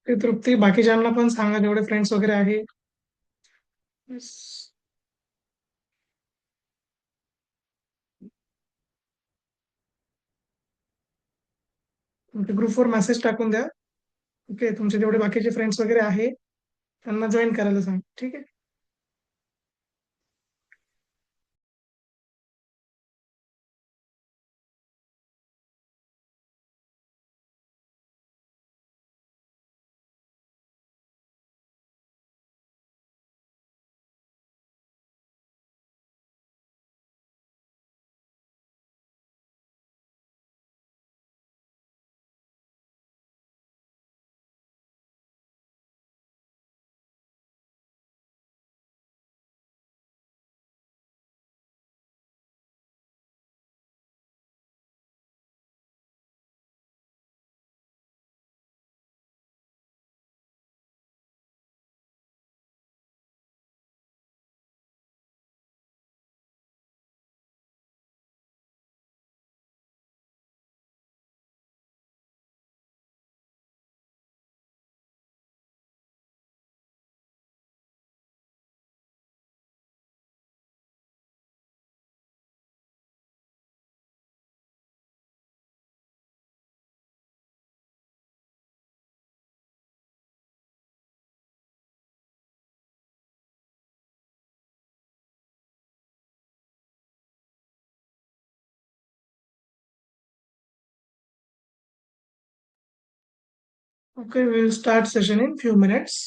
ते तृप्ती बाकीच्यांना पण सांगा जेवढे फ्रेंड्स वगैरे आहे. Yes. ग्रुपवर मेसेज टाकून द्या. ओके, तुमचे जेवढे बाकीचे फ्रेंड्स वगैरे आहे त्यांना जॉईन करायला सांग, ठीक आहे. Okay, will start session in few minutes.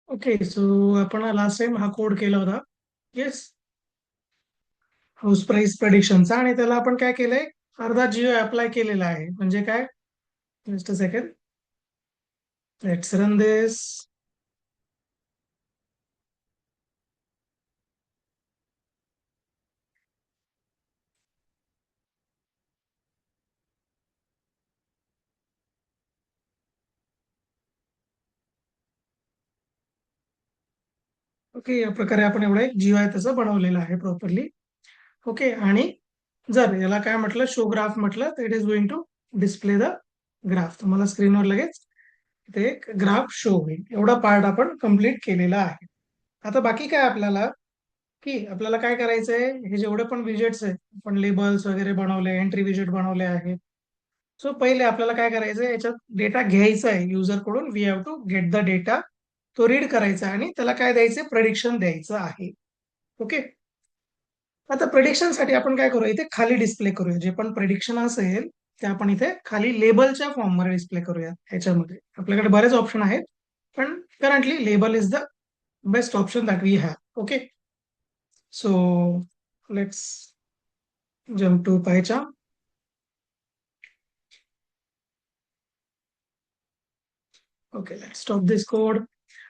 Okay, so आपण लास्ट टाइम हा कोड केला होता. येस. हाऊस प्राइस प्रेडिक्शनचा, आणि त्याला आपण काय केलंय, अर्धा जिओ अप्लाय केलेला आहे. म्हणजे काय, just a second, let's run this. Okay, या प्रकारे आपण एवढं एक जिओ आहे त्याचं बनवलेलं आहे प्रॉपरली. ओके, आणि जर याला काय म्हटलं, शो ग्राफ म्हटलं, तर it is going to display the graph. तुम्हाला स्क्रीनवर लगेच ते एक ग्राफ शो होईल. एवढा पार्ट आपण कम्प्लीट केलेला आहे. आता बाकी काय आपल्याला, की आपल्याला काय करायचंय, हे जेवढे पण विजेट्स आहेत, आपण लेबल्स वगैरे बनवले, एंट्री विजेट बनवले आहेत. सो पहिले आपल्याला काय करायचंय, याच्यात डेटा घ्यायचा आहे युजर कडून. We have to get the data. तो रीड करायचा आणि त्याला काय द्यायचं, प्रेडिक्शन द्यायचं आहे. ओके. आता प्रेडिक्शन साठी आपण काय करूया, इथे खाली डिस्प्ले करूया. जे पण प्रेडिक्शन असेल ते आपण इथे खाली लेबलच्या फॉर्म मध्ये डिस्प्ले करूया. ह्याच्यामध्ये आपल्याकडे बरेच ऑप्शन आहेत, पण currently label is the best option that we have. Okay, so let's jump to pie chart. Okay, let's stop this code.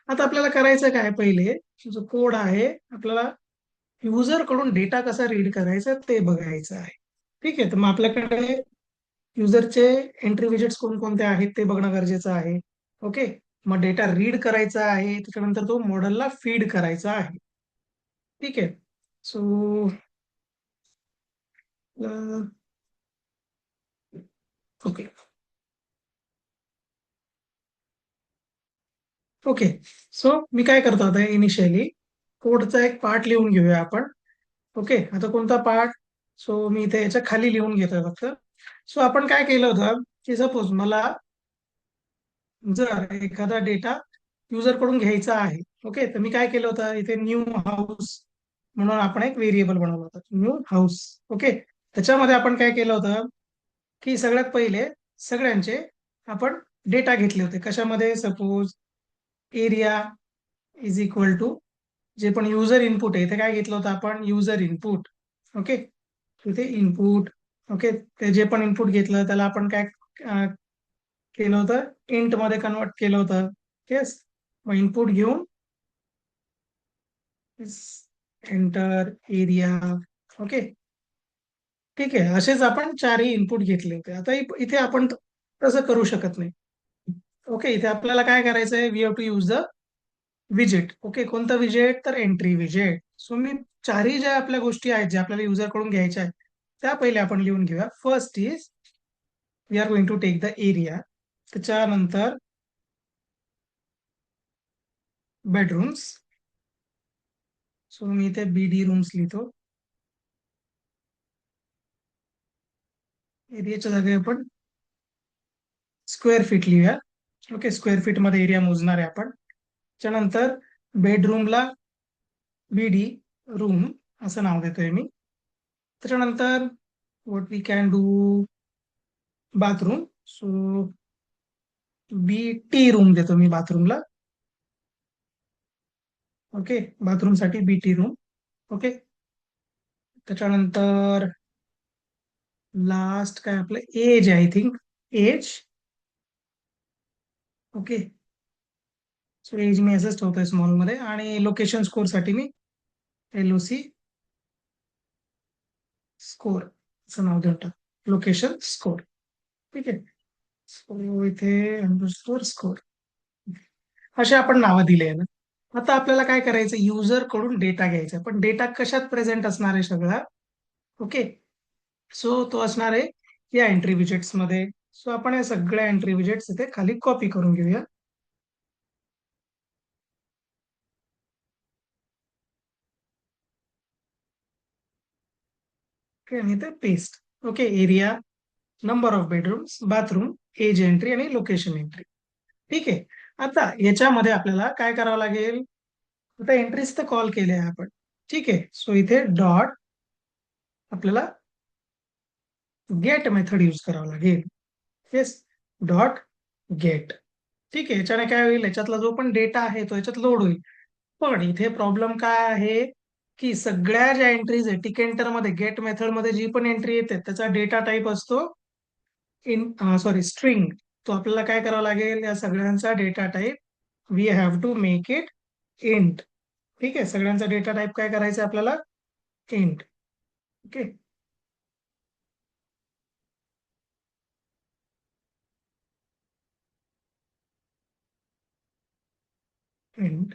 आता आपल्याला करायचं काय, पहिले जो कोड आहे आपल्याला युजर कडून डेटा कसा रीड करायचा ते बघायचं आहे. ठीक आहे, तर मग आपल्याकडे युजरचे एंट्री विजिट्स कोणकोणते आहेत ते बघणं गरजेचं आहे. ओके, मग डेटा रीड करायचा आहे, त्याच्यानंतर तो मॉडेलला फीड करायचा आहे. ठीक आहे, सो ओके. ओके, सो मी काय करतो आता, इनिशियली कोडचा एक पार्ट लिहून घेऊया आपण. ओके, आता कोणता पार्ट, सो मी इथे याच्या खाली लिहून घेतोय फक्त. सो आपण काय केलं होतं, की सपोज मला जर एखादा डेटा युजर कडून घ्यायचा आहे. ओके, तर मी काय केलं होतं, इथे न्यू हाऊस म्हणून आपण एक व्हेरिएबल बनवलं होतं न्यू हाऊस. ओके, त्याच्यामध्ये आपण काय केलं होतं की सगळ्यात पहिले सगळ्यांचे आपण डेटा घेतले होते. कशामध्ये? Suppose area is equal to जे पण युजर इनपुट आहे, इथे काय घेतलं होतं आपण? User input. ओके, इथे इनपुट. ओके, ते जे पण इनपुट घेतलं त्याला आपण काय केलं होतं? इंट मध्ये कन्वर्ट केलं होतं. येस, मग इनपुट घेऊन एंटर एरिया. ओके, ठीक आहे. असेच आपण चारही इनपुट घेतले होते. आता इथे आपण तसं करू शकत नाही. ओके, इथे आपल्याला काय करायचंय? We have to use the विजेट. ओके, कोणतं विजेट? तर एंट्री विजेट. सो मी चारही ज्या आपल्या गोष्टी आहेत ज्या आपल्याला युजर कडून घ्यायच्या आहेत त्या पहिले आपण लिहून घेऊया. First is we are going to take the area. त्याच्यानंतर बेडरूम्स. सो मी इथे BD रूम्स लिहितो. एरियाच्या जागी आपण स्क्वेअर फीट लिहूया. ओके, स्क्वेअर फीट मध्ये एरिया मोजणार आहे आपण. त्याच्यानंतर बेडरूमला BD रूम असं नाव देतोय मी. त्याच्यानंतर what we can do, bathroom. So BT room देतो मी बाथरूमला. ओके, बाथरूम साठी BT रूम. ओके, त्याच्यानंतर लास्ट काय आपलं एज आहे, I think age. Okay, so age मी असंच ठेवतोय स्मॉल मध्ये. आणि लोकेशन स्कोर साठी मी LOC स्कोर असं नाव देऊन टाक, लोकेशन स्कोर. ठीक आहे, सो इथे अंडरस्कोर स्कोर असे आपण नावं दिले ना. आता आपल्याला काय करायचं? युजर कडून डेटा घ्यायचा, पण डेटा कशात प्रेझेंट असणार आहे सगळा? ओके, सो तो असणार आहे या एंट्री विजेट्स मध्ये. सो आपण या सगळ्या एंट्री विजेट्स इथे खाली कॉपी करून घेऊया. ओके, आणि इथे paste. Okay, area, number of bedrooms, bathroom, age entry आणि लोकेशन एंट्री. ठीक आहे, आता याच्यामध्ये आपल्याला काय करावं लागेल? आता एंट्रीज तर कॉल केले आहे आपण. ठीक आहे, सो इथे डॉट आपल्याला गेट मेथड यूज करावं लागेल. Yes, dot gate. ठीक आहे, याच्याने काय होईल? याच्यातला जो पण डेटा आहे तो याच्यात लोड होईल. पण इथे प्रॉब्लेम काय आहे की सगळ्या ज्या एंट्रीज आहे टिक एंटर मध्ये, गेट मेथड मध्ये जी पण एंट्री येते त्याचा डेटा टाईप असतो सॉरी स्ट्रिंग. तो आपल्याला काय करावं लागेल? या सगळ्यांचा data type we have to make it int. ठीक आहे, सगळ्यांचा डेटा टाईप काय करायचं आपल्याला? इंट. Okay, int.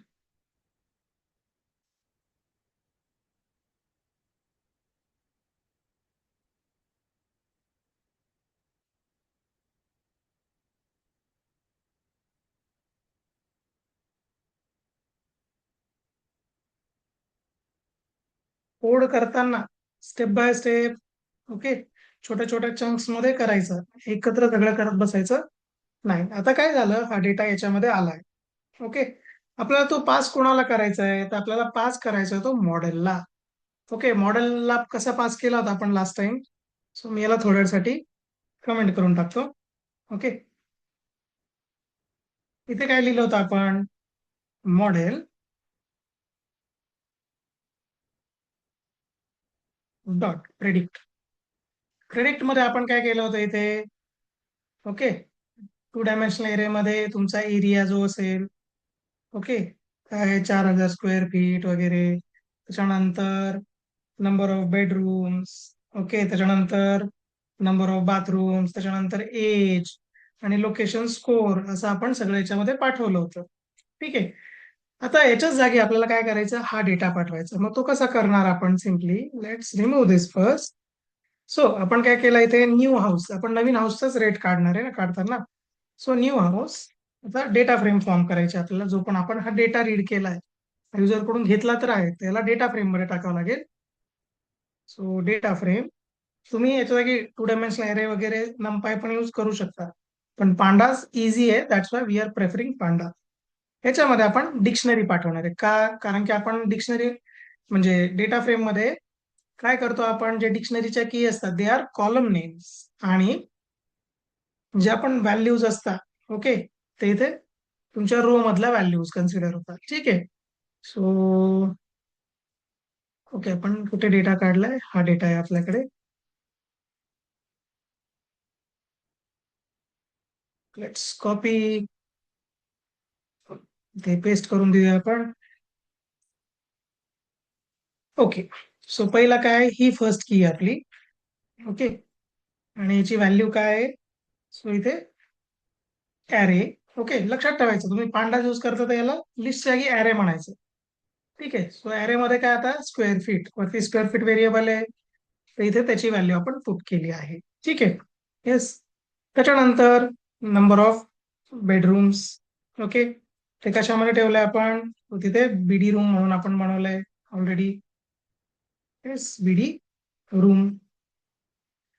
कोड करताना स्टेप बाय स्टेप. ओके, छोट्या छोट्या चंक्स मध्ये करायचं, एकत्र सगळं करत बसायचं नाही. आता काय झालं? हा डेटा याच्यामध्ये आलाय. ओके, आपल्याला तो पास कोणाला करायचा आहे? तर आपल्याला पास करायचा आहे तो मॉडेलला. ओके, मॉडेलला कसा पास केला होता आपण लास्ट टाइम? सो मी याला थोड्या वेळसाठी कमेंट करून टाकतो. ओके, इथे काय लिहिलं होतं आपण? Model dot predict. प्रेडिक्ट मध्ये आपण काय केलं होतं इथे? ओके, 2 डायमेन्शनल एरिया मध्ये तुमचा एरिया जो असेल, ओके, काय 4,000 स्क्वेअर फीट वगैरे. त्याच्यानंतर नंबर ऑफ बेडरूम्स. ओके, त्याच्यानंतर नंबर ऑफ बाथरूम्स, त्याच्यानंतर एज आणि लोकेशन स्कोर असं आपण सगळं याच्यामध्ये पाठवलं होतं. ठीक आहे, आता याच्याच जागी आपल्याला काय करायचं? हा डेटा पाठवायचा. मग तो कसा करणार आपण? Simply let's remove this first. So आपण काय केलं इथे? New house. आपण नवीन हाऊसचाच रेट काढणार आहे ना काढताना. So new house. आता डेटा फ्रेम फॉर्म करायची आपल्याला, जो पण आपण हा डेटा रीड केलाय युजर कडून घेतला तर आहे त्याला डेटा फ्रेम मध्ये टाकावं लागेल. So data frame. तुम्ही याच्या जागी 2 डायमेन्शनल अरे वगैरे नमपाय पण यूज करू शकता, पण पांडास इझी आहे, that's why we are preferring panda. ह्याच्यामध्ये आपण डिक्शनरी पाठवणार आहे का? कारण की आपण डिक्शनरी म्हणजे डेटा फ्रेम मध्ये काय करतो आपण, जे डिक्शनरीच्या की असतात दे आर कॉलम नेम्स, आणि ज्या पण व्हॅल्यूज असतात ओके, ते इथे तुमच्या रो मधल्या व्हॅल्यूज कन्सिडर होतात. ठीक आहे. सो ओके, आपण कुठे डेटा काढलाय, हा डेटा आहे आपल्याकडे. लेट्स कॉपी, ते पेस्ट करून देऊया आपण. ओके. सो पहिला काय, ही फर्स्ट की आहे आपली. ओके, आणि याची व्हॅल्यू काय आहे, सो इथे ॲरे. ओके, लक्षात ठेवायचं, तुम्ही पांडा यूज करता तर याला लिस्टच्या जागी ॲरे म्हणायचं. ठीक आहे. सो ॲरे मध्ये काय, आता स्क्वेअर फीट वरती स्क्वेअर फीट व्हेरिएबल आहे, तर इथे त्याची व्हॅल्यू आपण पुट केली आहे. ठीक आहे. येस. त्याच्यानंतर नंबर ऑफ बेडरूम्स. ओके, ते कशामध्ये ठेवलंय आपण, तो तिथे बीडी रूम म्हणून आपण बनवलंय ऑलरेडी. येस, बीडी रूम.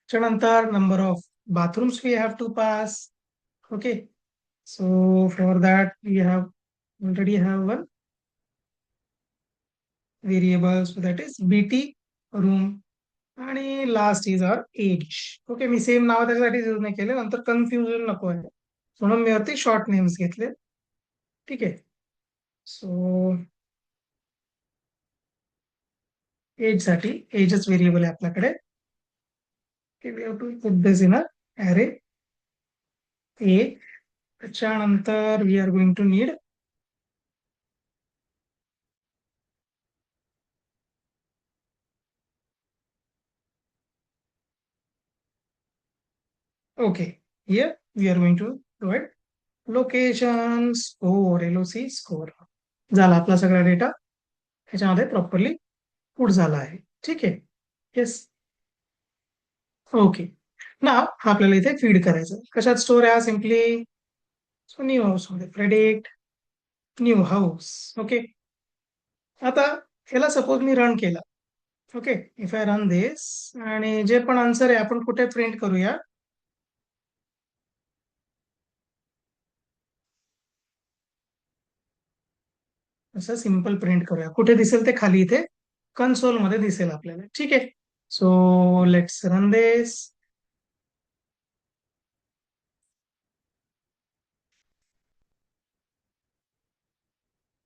त्याच्यानंतर number of bathrooms we have to pass. Okay, so for that we have already have one variable, so that is bt room. आणि last is our age. Okay, मी same नाव त्याच्यासाठी use नाही केले, नंतर confusion नको आहे म्हणून मी वरती शॉर्ट नेम्स घेतले. ठीक आहे. सो एज साठी एजच व्हेरिएबल आहे आपल्याकडे. We have to put this in a array A. त्याच्यानंतर we are going to need, okay, here we are going to provide location score, LOC score. झाला आपला सगळा डेटा ह्याच्यामध्ये प्रॉपरली पुट झाला आहे. ठीक आहे. येस. ओके, ना हा आपल्याला इथे फीड करायचं, कशात स्टोर आहे, सिम्पली सो न्यू हाऊस मध्ये प्रेडिक्ट न्यू हाऊस. ओके, आता ह्याला सपोज मी रन केला. ओके, इफ आय रन दिस, आणि जे पण आन्सर आहे आपण कुठे प्रिंट करूया, असं सिंपल प्रिंट करूया. कुठे दिसेल ते खाली इथे कन्सोल मध्ये दिसेल आपल्याला. ठीक आहे. So let's run this.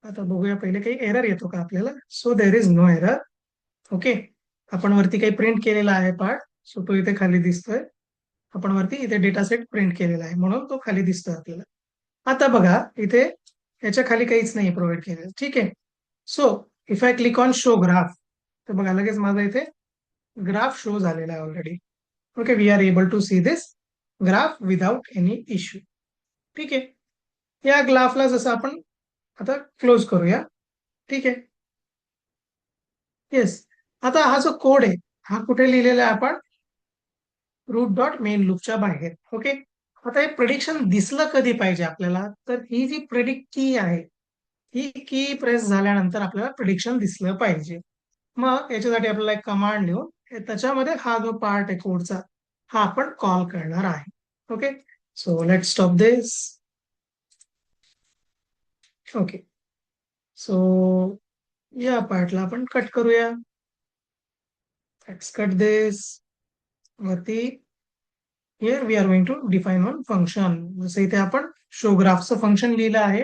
आता बघूया पहिले काही एरर येतो का आपल्याला. So there is no error. Okay, आपण वरती काही प्रिंट केलेला आहे पार्ट, सो तो इथे खाली दिसतोय. आपण वरती इथे डेटा सेट प्रिंट केलेला आहे म्हणून तो खाली दिसतोय आपल्याला. आता बघा इथे याच्या खाली काहीच नाही प्रोव्हाइड केलेलं. ठीक आहे. So if I click on show graph, तर बघा लगेच माझा इथे ग्राफ शो झालेला आहे already. Okay, we are able to see this graph without any issue. ठीक आहे. या ग्राफला जसं आपण आता क्लोज करूया. ठीक आहे. येस. आता हा जो कोड आहे, हा कुठे लिहिलेला आहे आपण, रूट डॉट मेन लूपच्या बाहेर. ओके, आता हे प्रेडिक्शन दिसलं कधी पाहिजे आपल्याला, तर ही जी प्रेडिक्ट की आहे, ही की प्रेस झाल्यानंतर आपल्याला प्रेडिक्शन दिसलं पाहिजे. मग याच्यासाठी आपल्याला एक कमांड लिहून त्याच्यामध्ये हा जो पार्ट आहे कोडचा, हा आपण कॉल करणार आहे. Okay, so let stop this. Okay, so या पार्टला आपण कट करूया. Let's cut this. वरती here we are going to define one function, जसं इथे आपण शो ग्राफचं फंक्शन लिहिलं आहे.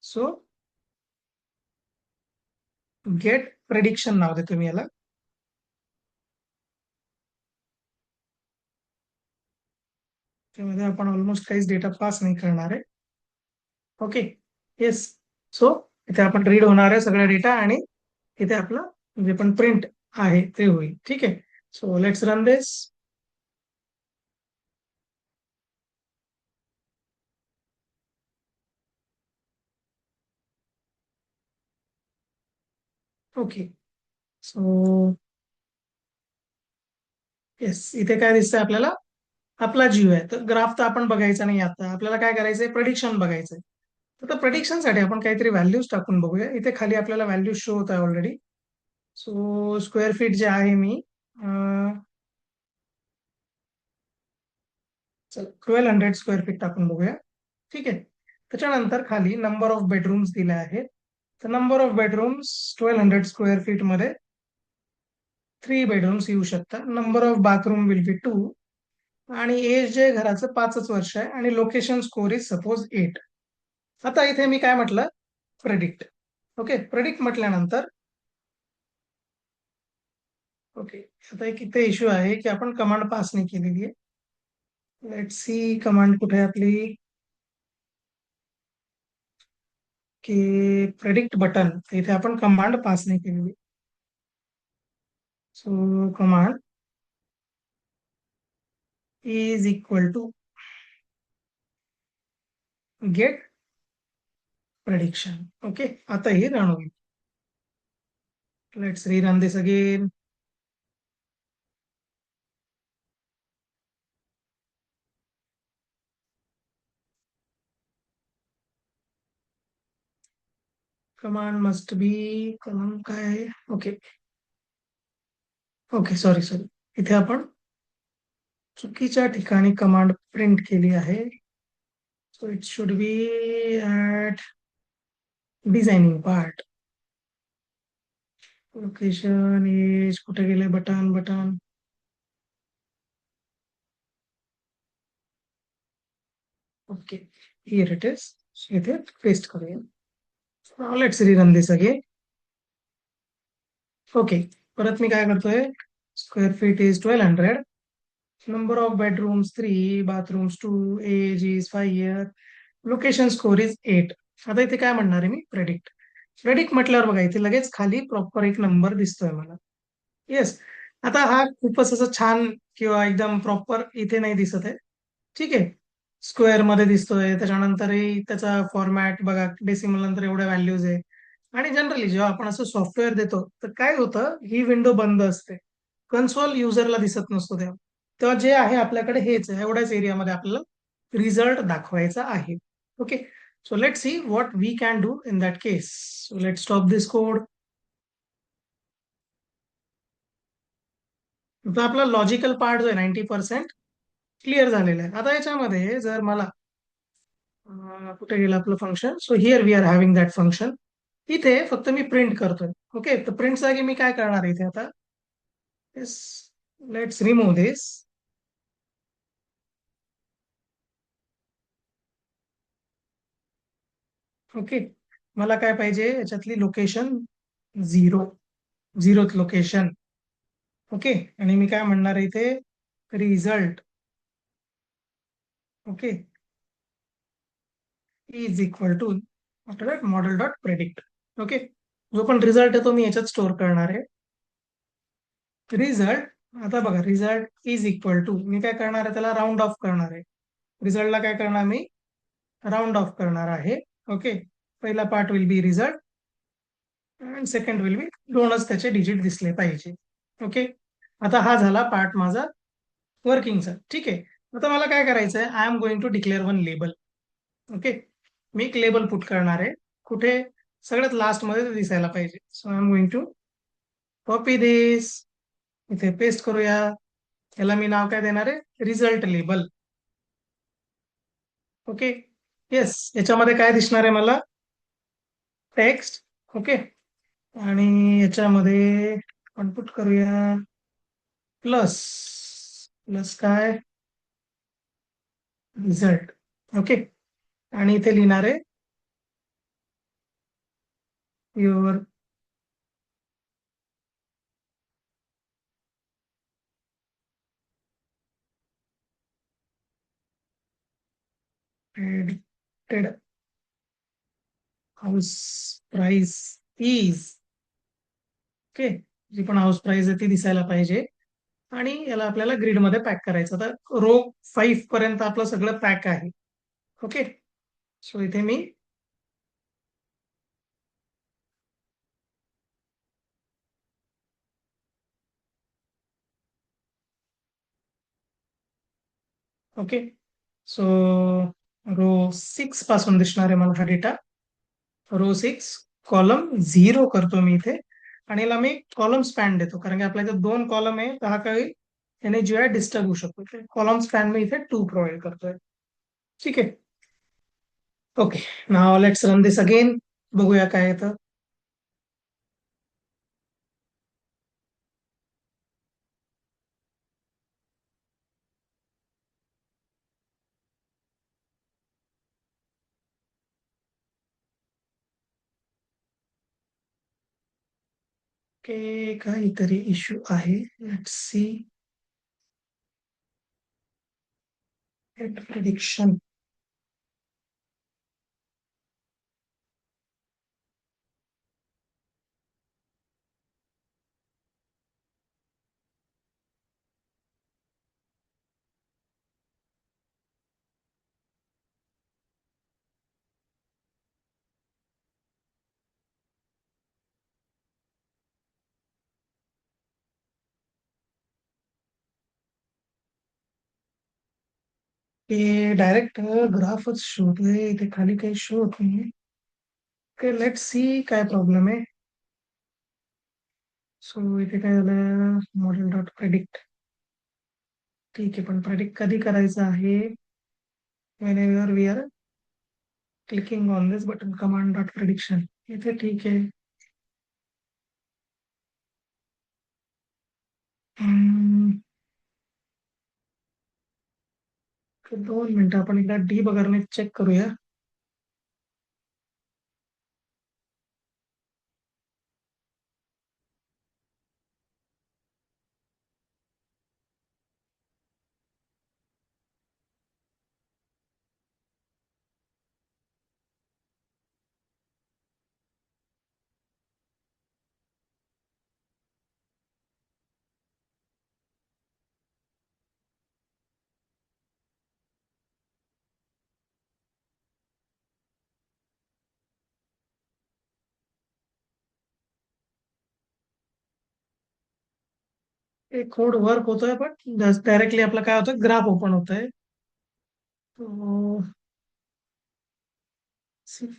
सो गेट प्रेडिक्शन नाव देतो मी याला. त्यामध्ये आपण ऑलमोस्ट काहीच डेटा पास नाही करणार आहे. ओके. येस. सो इथे आपण रीड होणार आहे सगळा डेटा, आणि इथे आपलं जे पण प्रिंट आहे ते होईल. ठीक आहे. So let's run this. Okay. So yes, इथे काय दिसतंय आपल्याला, आपला जीव आहे. तर ग्राफ तर आपण बघायचा नाही, आता आपल्याला काय करायचंय, प्रेडिक्शन बघायचंय. तर प्रेडिक्शन साठी आपण काहीतरी व्हॅल्यूज टाकून बघूया. इथे खाली आपल्याला व्हॅल्यूज शो होत आहे ऑलरेडी. सो स्क्वेअर फीट जे आहे मी, चला 1200 स्क्वेअर फीट टाकून बघूया. ठीक आहे. त्याच्यानंतर खाली नंबर ऑफ बेडरूम्स दिले आहेत. तर number of bedrooms 1200 square feet मध्ये 3 बेडरूम्स येऊ शकतात. Number of bathroom will be 2 आणि एज जे घराचं 5 वर्ष आहे आणि लोकेशन स्कोर इज सपोज 8. आता इथे मी काय म्हटलं, प्रेडिक्ट. ओके, प्रेडिक्ट म्हटल्यानंतर ओके, आता एक इथे इश्यू आहे की आपण कमांड पास नाही केलेली आहे. लेट्स सी कमांड कुठे आहे आपली, की प्रेडिक्ट बटन, इथे आपण कमांड पास नाही केलेली. So command is equal to get prediction. Okay, आता ही रन होईल. Let's rerun this again. Command must be, command काय आहे, ओके ओके, सॉरी सॉरी, इथे आपण चुकीच्या ठिकाणी कमांड प्रिंट केली आहे. So it should be at designing part. Location is कुठे गेले, button button, okay here it is. इथे पेस्ट करूया. Let's rerun this again. Okay, परत मी काय करतोय, square feet is 1200, number of bedrooms 3, bathrooms 2, age is 5 year, location score is 8. आता इथे काय म्हणणार आहे मी, प्रेडिक्ट. प्रेडिक्ट म्हटल्यावर बघा इथे लगेच खाली प्रॉपर एक नंबर दिसतोय मला. येस. आता हा खूपच असं छान किंवा एकदम प्रॉपर इथे नाही दिसत आहे. ठीक आहे, स्क्वेअर मध्ये दिसतोय, त्याच्यानंतरही त्याचा फॉर्मॅट बघा, डेसिमल नंतर एवढ्या व्हॅल्यूज आहे. आणि जनरली जेव्हा आपण असं सॉफ्टवेअर देतो तर काय होतं, ही विंडो बंद असते, कन्सोल युजरला दिसत नसतो तेव्हा. तेव्हा जे आहे आपल्याकडे हेच आहे, एवढ्याच एरियामध्ये आपल्याला रिझल्ट दाखवायचा आहे. Okay, so let see what we can do in that case. So let stop this code. तर आपला लॉजिकल पार्ट जो आहे 90% क्लिअर झालेला आहे. आता याच्यामध्ये जर मला कुठे गेलं आपलं function, so here we are having that function. इथे फक्त मी प्रिंट करतोय. ओके, तर प्रिंट जागी मी काय करणार आहे इथे आता, लेट्स रिमूव्ह दिस. ओके, मला काय पाहिजे याच्यातली location, zero, zeroth location. Okay, आणि मी काय म्हणणार आहे इथे, result. Okay, is equal to after that model dot predict. Okay, जो पण रिझल्ट आहे तो मी याच्यात स्टोअर करणार आहे. रिझल्ट, आता बघा रिझल्ट इज इक्वल टू, मी काय करणार आहे त्याला राऊंड ऑफ करणार आहे. रिझल्टला काय करणार मी, राऊंड ऑफ करणार आहे. ओके, पहिला part will be result and second will be, दोनच त्याचे डिजिट दिसले पाहिजे. ओके, आता हा झाला पार्ट माझा वर्किंगचा. ठीक आहे, आता मला काय करायचं आहे, I am going to declare one label. Okay, मी एक लेबल पुट करणार आहे. कुठे, सगळ्यात लास्ट मध्ये ते दिसायला पाहिजे. So I am going to copy this, इथे पेस्ट करूया. याला मी नाव काय देणार आहे, रिझल्ट लेबल. ओके, येस, याच्यामध्ये काय दिसणार आहे मला, टेक्स्ट. ओके, आणि याच्यामध्ये आपण पुट करूया प्लस, प्लस काय, रिझल्ट. ओके, आणि इथे लिहिणार आहे your predicted house price is. Okay, जी पण हाऊस प्राइस आहे ती दिसायला पाहिजे. आणि याला आपल्याला ग्रिड मध्ये पॅक करायचं. तर रो 5 पर्यंत आपलं सगळं पॅक आहे. ओके, सो इथे मी ओके, सो रो 6 पासून दिसणार आहे मला हा डेटा. रो 6, कॉलम 0 करतो मी इथे. आणि याला मी कॉलम स्पॅन देतो, कारण की आपल्या इथे 2 कॉलम आहे, तर हा काही याने जो आहे डिस्टर्ब होऊ शकतो. कॉलम स्पॅन मी इथे 2 प्रोव्हाइड करतोय. ठीक आहे, okay, now let's run this again, बघूया काय येतं. की काहीतरी इश्यू आहे. Let's see. At prediction. ते डायरेक्ट ग्राफच शो होतोय, इथे खाली काही शो होत नाहीये. ओके, लेट्स सी काय प्रॉब्लेम आहे. सो इथे काय झालं, मॉडेल डॉट प्रेडिक्ट. ठीक आहे, पण प्रेडिक्ट कधी करायचं आहे. whenever we are clicking on this button, command dot prediction. इथे ठीक आहे. हम्म, 2 मिनिटं आपण एकदा डिबगरने चेक करूया. एक कोड वर्क होतोय, पण डायरेक्टली आपला काय होतं, ग्राफ ओपन होतोय. तो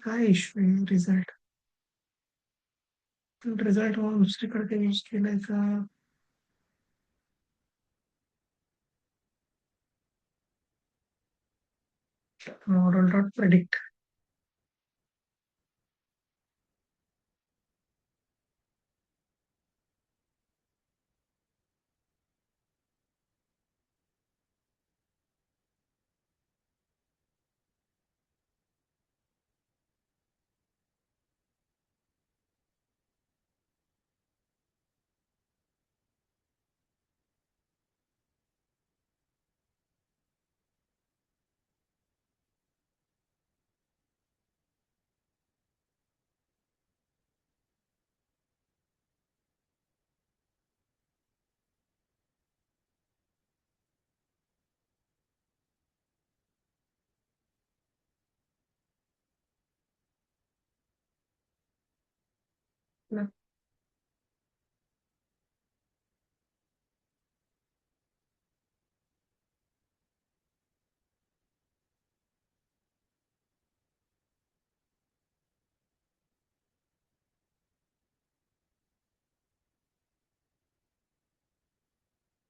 काय इश्यू आहे. रिझल्ट म्हणून दुसरीकडे काही यूज केलंय का. Model dot predict.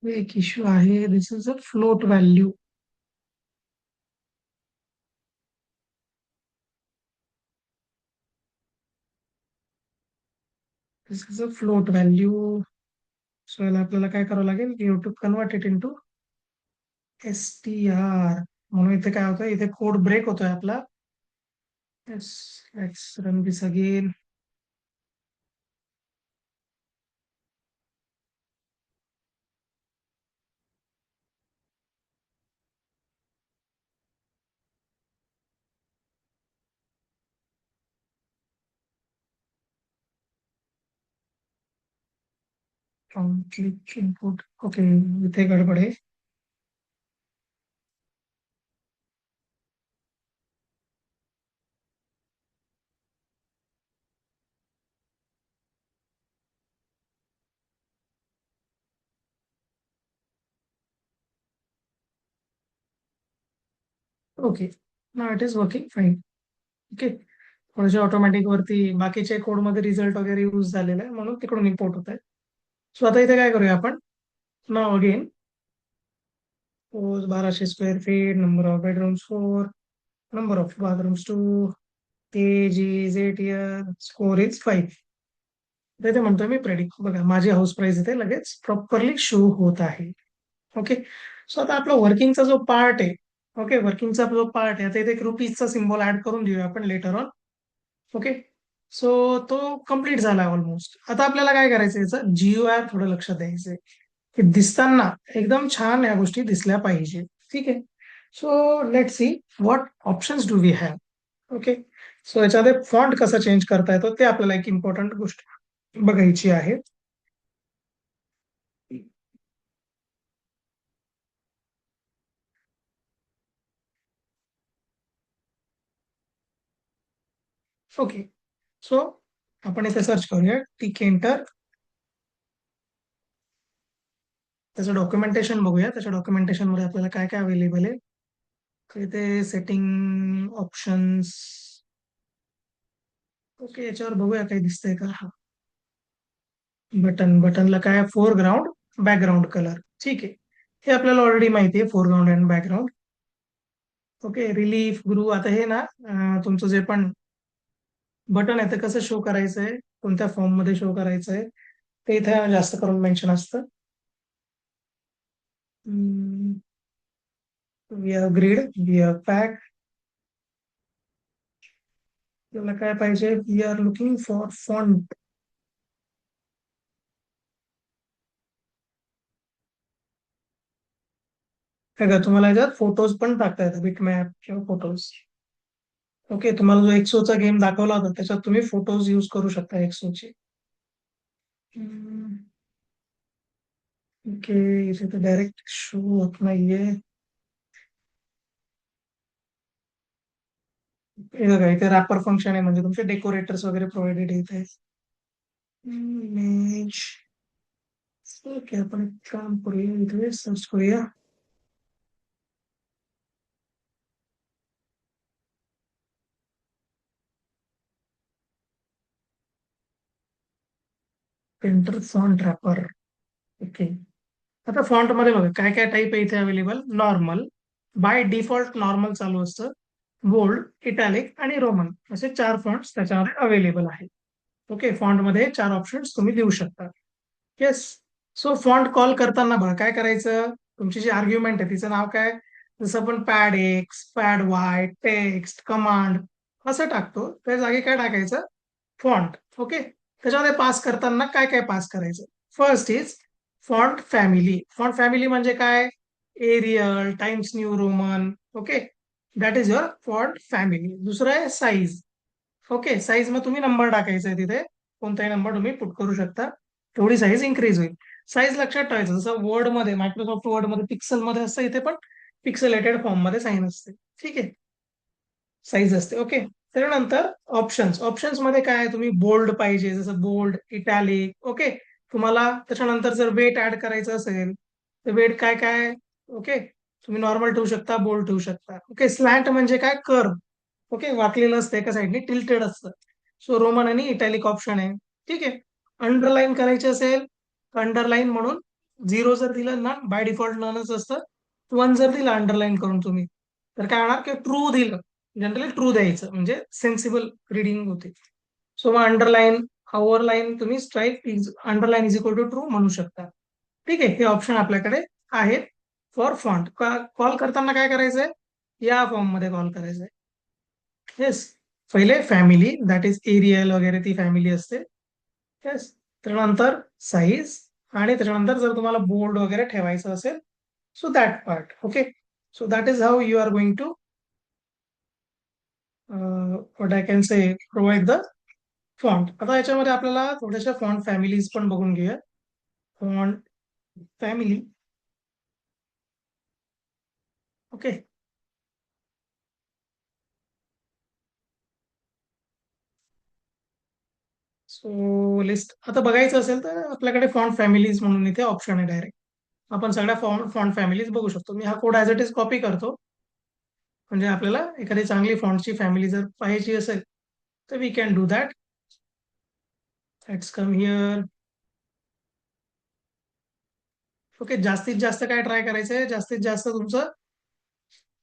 एक इश्यू आहे. This is a float value. This is a float value. So याला आपल्याला काय करावं लागेल, युट्यूब कन्वर्ट इट इंटू STR. म्हणून इथे काय होतं, इथे कोड ब्रेक होतोय आपला. Let's run this again. Click input. Okay, इथे गडबड आहे. ओके, ना it is working fine. Okay, थोडेसे ऑटोमॅटिक वरती बाकीचे कोड मध्ये रिझल्ट वगैरे यूज झालेला आहे, म्हणून तिकडून इम्पोर्ट होत आहे. सो आता इथे काय करूया आपण. Now again, 1200 square feet, number of bedrooms 4, number of bathrooms 2, age is 8 years, score is 5. ते म्हणतोय मी प्रेडिक्ट. बघा, माझी हाऊस प्राइस इथे लगेच प्रॉपरली शो होत आहे. ओके, सो आता आपला वर्किंगचा जो पार्ट आहे. ओके, वर्किंगचा जो पार्ट आहे, आता इथे एक रुपीजचा सिम्बॉल ऍड करून देऊया आपण लेटर ऑन. ओके, सो तो कम्प्लीट झाला ऑलमोस्ट. आता आपल्याला काय करायचं, याचं GUI थोडं लक्षात द्यायचंय की दिसताना एकदम छान या गोष्टी दिसल्या पाहिजे. ठीक आहे. So let see what options do we have. Okay. So याच्यामध्ये फॉन्ट कसा चेंज करता येतो ते आपल्याला एक इम्पॉर्टंट गोष्ट बघायची आहे. ओके. सो आपण इथे सर्च करूया टिक एंटर. त्याचं डॉक्युमेंटेशन बघूया. त्याच्या डॉक्युमेंटेशन मध्ये आपल्याला काय काय अवेलेबल आहे. तर इथे सेटिंग ऑप्शन्स. ओके. याच्यावर बघूया काही दिसतंय का. हा, बटनला काय फोरग्राऊंड बॅकग्राऊंड कलर. ठीक आहे. हे आपल्याला ऑलरेडी माहिती आहे, फोरग्राऊंड अँड बॅकग्राऊंड. ओके. रिलीफ ग्रू. आता हे ना तुमचं जे पण बटन आहे ते कसं शो करायचंय, कोणत्या फॉर्म मध्ये शो करायचंय ते इथे जास्त करून मेन्शन असतं. We are grid, we are pack. आपल्याला काय पाहिजे, we are looking for font. काय का तुम्हाला याच्यात फोटोज पण टाकता येतात, बिटमॅप किंवा फोटोज. ओके. तुम्हाला जो एक्सोचा गेम दाखवला होता त्याच्यात तुम्ही फोटोज युज करू शकता एक्सोचे. ओके. इथे तर डायरेक्ट शो होत नाहीये. हे बघा इथे रॅपर फंक्शन आहे, म्हणजे तुमचे डेकोरेटर्स वगैरे प्रोव्हाइडेड इथे. इमेज. ओके. आपण एक काम करूया, इथे सर्च करूया. Painter font wrapper. ओके. आता फॉन्ट मध्ये बघा काय काय टाईप आहे इथे available. Normal, by default normal चालू असतं. बोल्ड, इटॅलिक आणि रोमन असे 4 फॉन्ट्स त्याच्यामध्ये अवेलेबल आहेत. ओके. फॉन्ट मध्ये 4 ऑप्शन्स तुम्ही देऊ शकता. येस. सो फॉन्ट कॉल करताना बघा काय करायचं. तुमची जी आर्ग्युमेंट आहे तिचं नाव काय. जसं आपण pad x, pad Y, text, command असं टाकतो, त्या जागी काय टाकायचं, फॉन्ट. ओके. त्याच्यामध्ये पास करताना काय काय पास करायचं. First is font family. Font family म्हणजे काय, Arial, Times New Roman. Okay. That is your font family. दुसरं आहे साईज. ओके. साईज मग तुम्ही नंबर टाकायचा आहे तिथे, कोणताही नंबर तुम्ही पुट करू शकता, तेवढी साईज इन्क्रीज होईल. साईज लक्षात ठेवायचं, जसं वर्ड मध्ये, मायक्रोसॉफ्ट वर्ड मध्ये पिक्सल मध्ये असतं, इथे पण पिक्सलेटेड फॉर्म मध्ये साईन असते. ठीक आहे. साईज असते. ओके. त्याच्यानंतर ऑप्शन्स. ऑप्शन्स मध्ये काय आहे, तुम्ही बोल्ड पाहिजे जसं बोल्ड, इटॅलिक. ओके. तुम्हाला त्याच्यानंतर जर वेट ऍड करायचं असेल तर वेट काय काय. ओके. तुम्ही नॉर्मल ठेवू शकता, बोल्ड ठेवू शकता. ओके. स्लॅन्ट म्हणजे काय, कर्व. ओके. वाकलेलं असतं एका साईडने, टिल्टेड असतं. सो रोमन आणि इटॅलिक ऑप्शन आहे. ठीक आहे. अंडरलाईन करायचे असेल, अंडरलाईन म्हणून 0 जर दिलं ना, बाय डिफॉल्ट ननच असतं. 1 जर दिलं अंडरलाईन करून तुम्ही, तर काय होणार की ट्रू दिलं, जनरली ट्रू द्यायचं म्हणजे सेन्सिबल रिडिंग होते. सो मग अंडरलाईन, ओव्हरलाईन तुम्ही strike is underline is equal to true म्हणू शकता. ठीक आहे. हे ऑप्शन आपल्याकडे आहेत फॉर फॉन्ट. कॉल करताना काय करायचंय, या फॉर्म मध्ये कॉल करायचंय. येस. पहिले फॅमिली, दॅट इज एरियल वगैरे ती फॅमिली असते. येस. त्याच्यानंतर साईज, आणि त्याच्यानंतर जर तुम्हाला बोल्ड वगैरे ठेवायचं असेल, so that part. Okay. So that is how you are going to what I can say provide the font. आता याच्यामध्ये आपल्याला थोड्याशा फॉन्ट फॅमिलीज पण बघून घेऊया. Font family. Okay. So list आता बघायचं असेल तर आपल्याकडे फॉन्ट फॅमिलीज म्हणून इथे ऑप्शन आहे डायरेक्ट. आपण सगळ्या फॉन्ट फॅमिलीज बघू शकतो. मी हा code as it is copy करतो, म्हणजे आपल्याला एखादी चांगली फॉन्टची फॅमिली जर पाहायची असेल तर we can do that. Let's come here. Okay. जास्तीत जास्त काय ट्राय करायचंय, जास्तीत जास्त तुमचं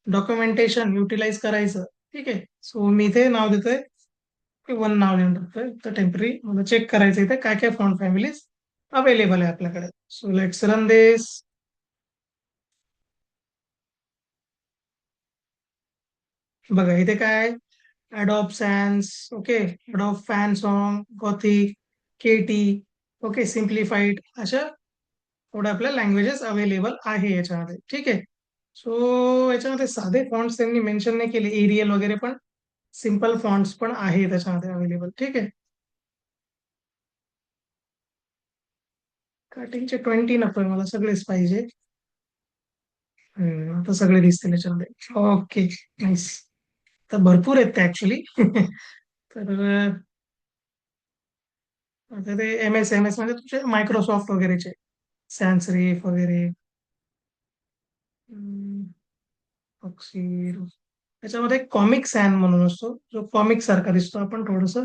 डॉक्युमेंटेशन युटिलाइज करायचं. ठीक आहे. सो मी इथे नाव देतोय, 1 नाव लिहून टाकतोय. तर टेम्पररी मला चेक करायचं इथे काय काय फॉन्ट फॅमिलीज अवेलेबल आहे आपल्याकडे. सो लेट्स रन दिस. बघा इथे काय, Adobe Sans, okay, Adobe Fan Song, Gothic, KT, okay, simplified, अशा थोड्या आपल्या लँग्वेजेस अवेलेबल आहे याच्यामध्ये. ठीक आहे. सो याच्यामध्ये साधे फॉन्ट्स त्यांनी मेन्शन नाही केले, एरियल वगैरे, पण सिम्पल फॉन्ट्स पण आहे त्याच्यामध्ये अवेलेबल. ठीक आहे. कटिंगचे 20 नकोय मला, सगळेच पाहिजे. आता सगळे दिसतील याच्यामध्ये. Okay, nice. तर भरपूर आहेत ते ऍक्च्युली. तर आता ते एम एस म्हणजे तुमचे मायक्रोसॉफ्ट वगैरेचे, सॅन्स रीफ वगैरे, ऑक्सिर. त्याच्यामध्ये कॉमिक सॅन म्हणून असतो, जो कॉमिक सारखा दिसतो. आपण थोडस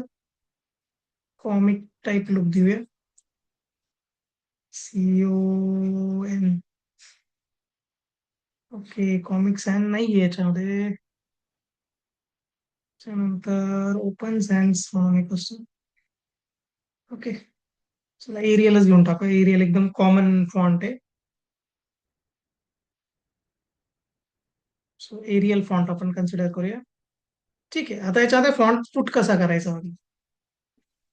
कॉमिक टाईप लुक देऊया. CON. ओके, कॉमिक सॅन नाहीये याच्यामध्ये. त्यानंतर ओपन सॅन्स म्हणून एक असतो. ओके, चला एरियलच घेऊन टाकू. एरियल एकदम कॉमन फॉन्ट आहे. सो एरियल फॉन्ट आपण कन्सिडर करूया. ठीक आहे. आता याच्यामध्ये फॉन्ट पुट कसा करायचा बघा.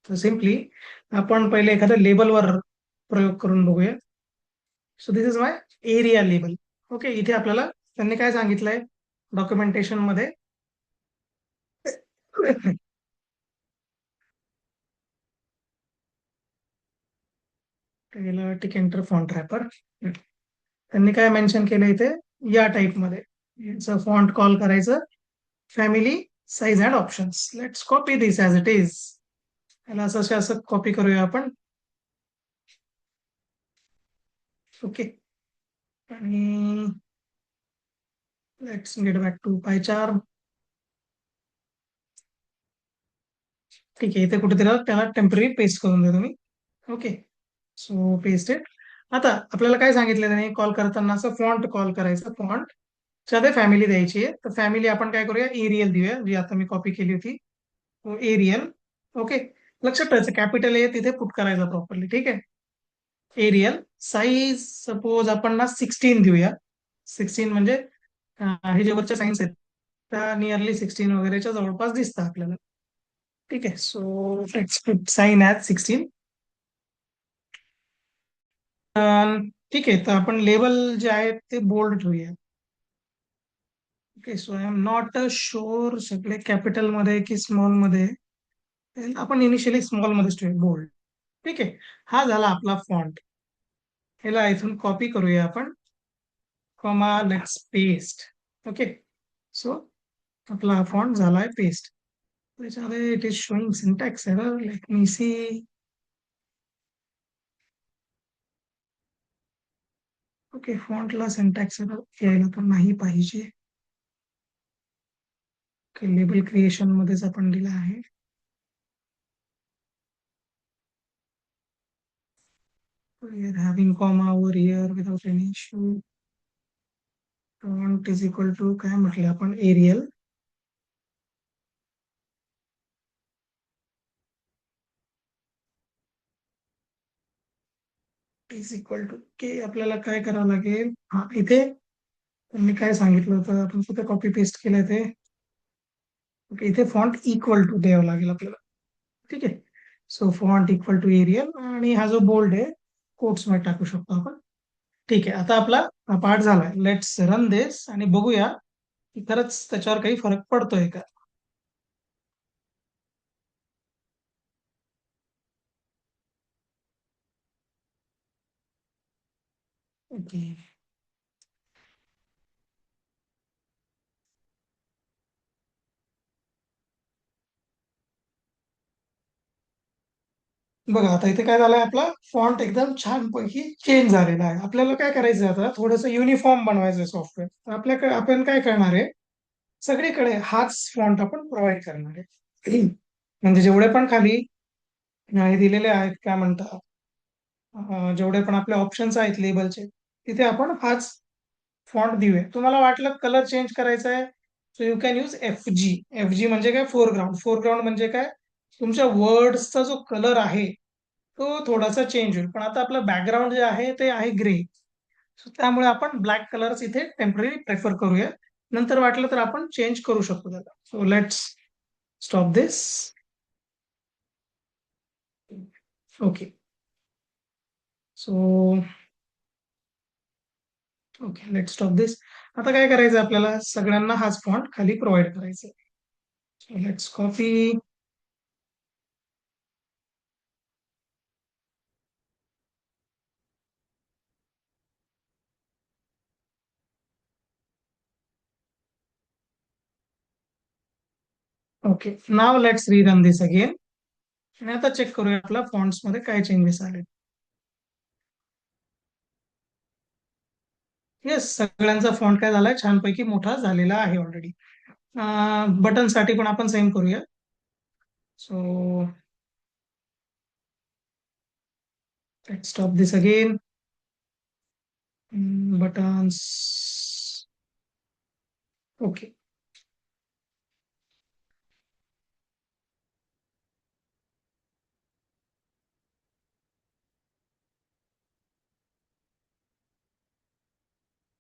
तर सिम्पली आपण पहिले एखाद्या लेबलवर प्रयोग करून बघूया. So this is my area label. Okay, इथे आपल्याला त्यांनी काय सांगितलंय डॉक्युमेंटेशन मध्ये. Tick enter font wrapper. त्यांनी काय मेन्शन केलं इथे, या टाईप मध्ये याचं फॉन्ट कॉल करायचं, family size and options. Let's copy this as it is. याला असं असं कॉपी करूया आपण. ओके, आणि let's get back to pie chart. ठीक आहे, इथे कुठेतरी त्याला टेम्पररी पेस्ट करून द्या तुम्ही. Okay, so pasted. आता आपल्याला काय सांगितलं त्याने कॉल करताना, असं फॉन्ट कॉल करायचं. फॉन्ट मध्ये फॅमिली द्यायची आहे. तर फॅमिली आपण काय करूया, एरियल देऊया, जी आता मी कॉपी केली होती. एरियल. ओके, लक्षात ठेवायचं कॅपिटल ए तिथे पुट करायचं प्रॉपरली. ठीक आहे. एरियल साईज सपोज आपण ना 16 देऊया. 16 म्हणजे हे जे वरच्या साईन्स आहेत त्या नियरली 16 वगैरेच्या जवळपास दिसतात आपल्याला. ठीक आहे. So let's put size as 16. ठीक आहे, तर आपण लेबल जे आहे ते बोल्ड ठेवूया. Okay, so I am not sure सगळे कॅपिटल मध्ये की स्मॉल मध्ये. आपण इनिशियली स्मॉल मध्येच ठेवूया, बोल्ड. ठीक आहे. हा झाला आपला फॉन्ट. ह्याला इथून कॉपी करूया आपण, comma, let's paste. Okay, so आपला फॉन्ट झालाय पेस्ट. त्याच्यामध्ये it is showing syntax error. Let me see. Okay, फॉन्टला सिंटॅक्स एरर यायला तर नाही पाहिजे. लेबल क्रिएशन मध्येच आपण दिला आहे. We are having comma over here without any issue. Font is equal to काय म्हटलं आपण, एरियल. इज इक्वल टू के. आपल्याला काय करावं लागेल, हा इथे त्यांनी काय सांगितलं होतं, आपण कुठे कॉपी पेस्ट केलंय ते. ओके, इथे फॉन्ट इक्वल टू द्यावं लागेल आपल्याला. ठीक आहे. So font equal to Arial, आणि हा जो बोल्ड आहे कोट्स मध्ये टाकू शकतो आपण. ठीक आहे, आता आपला हा पार्ट झालाय. लेट्स रन दिस आणि बघूया की खरंच त्याच्यावर काही फरक पडतोय का. ओके, बघा आता इथे काय झालंय, आपला फॉन्ट एकदम छान पैकी चेंज झालेला आहे. आपल्याला काय करायचं आता, थोडंसं युनिफॉर्म बनवायचं सॉफ्टवेअर. आपल्याकडे आपण काय करणार आहे, सगळीकडे हाच फॉन्ट आपण प्रोव्हाइड करणार आहे. म्हणजे जेवढे पण खाली हे दिलेले आहेत, काय म्हणतात, जेवढे पण आपले ऑप्शन्स आहेत लेबलचे, तिथे आपण हाच फॉन्ट देऊया. तुम्हाला वाटलं कलर चेंज करायचा आहे, so you can use FG. FG म्हणजे काय, फोरग्राऊंड. फोरग्राऊंड म्हणजे काय, तुमच्या वर्ड्सचा जो कलर आहे तो थोडासा चेंज होईल. पण आता आपलं बॅकग्राऊंड जे आहे ते आहे ग्रे. सो त्यामुळे आपण ब्लॅक कलर्स इथे टेम्पररी प्रेफर करूया. नंतर वाटलं तर आपण चेंज करू शकतो त्याला. So let's stop this. Okay. So okay, let stop this. आता काय करायचं आपल्याला, सगळ्यांना हाच फॉन्ट खाली प्रोव्हाइड करायचा. Let's copy. Okay, now let's rerun this again. आणि आता चेक करूया आपल्या फॉन्ट्स मध्ये काय चेंजेस आले. येस, सगळ्यांचा फॉन्ट काय झालाय, छानपैकी मोठा झालेला आहे ऑलरेडी. बटन साठी पण आपण सेम करूया. So let's stop this again. Buttons. Okay.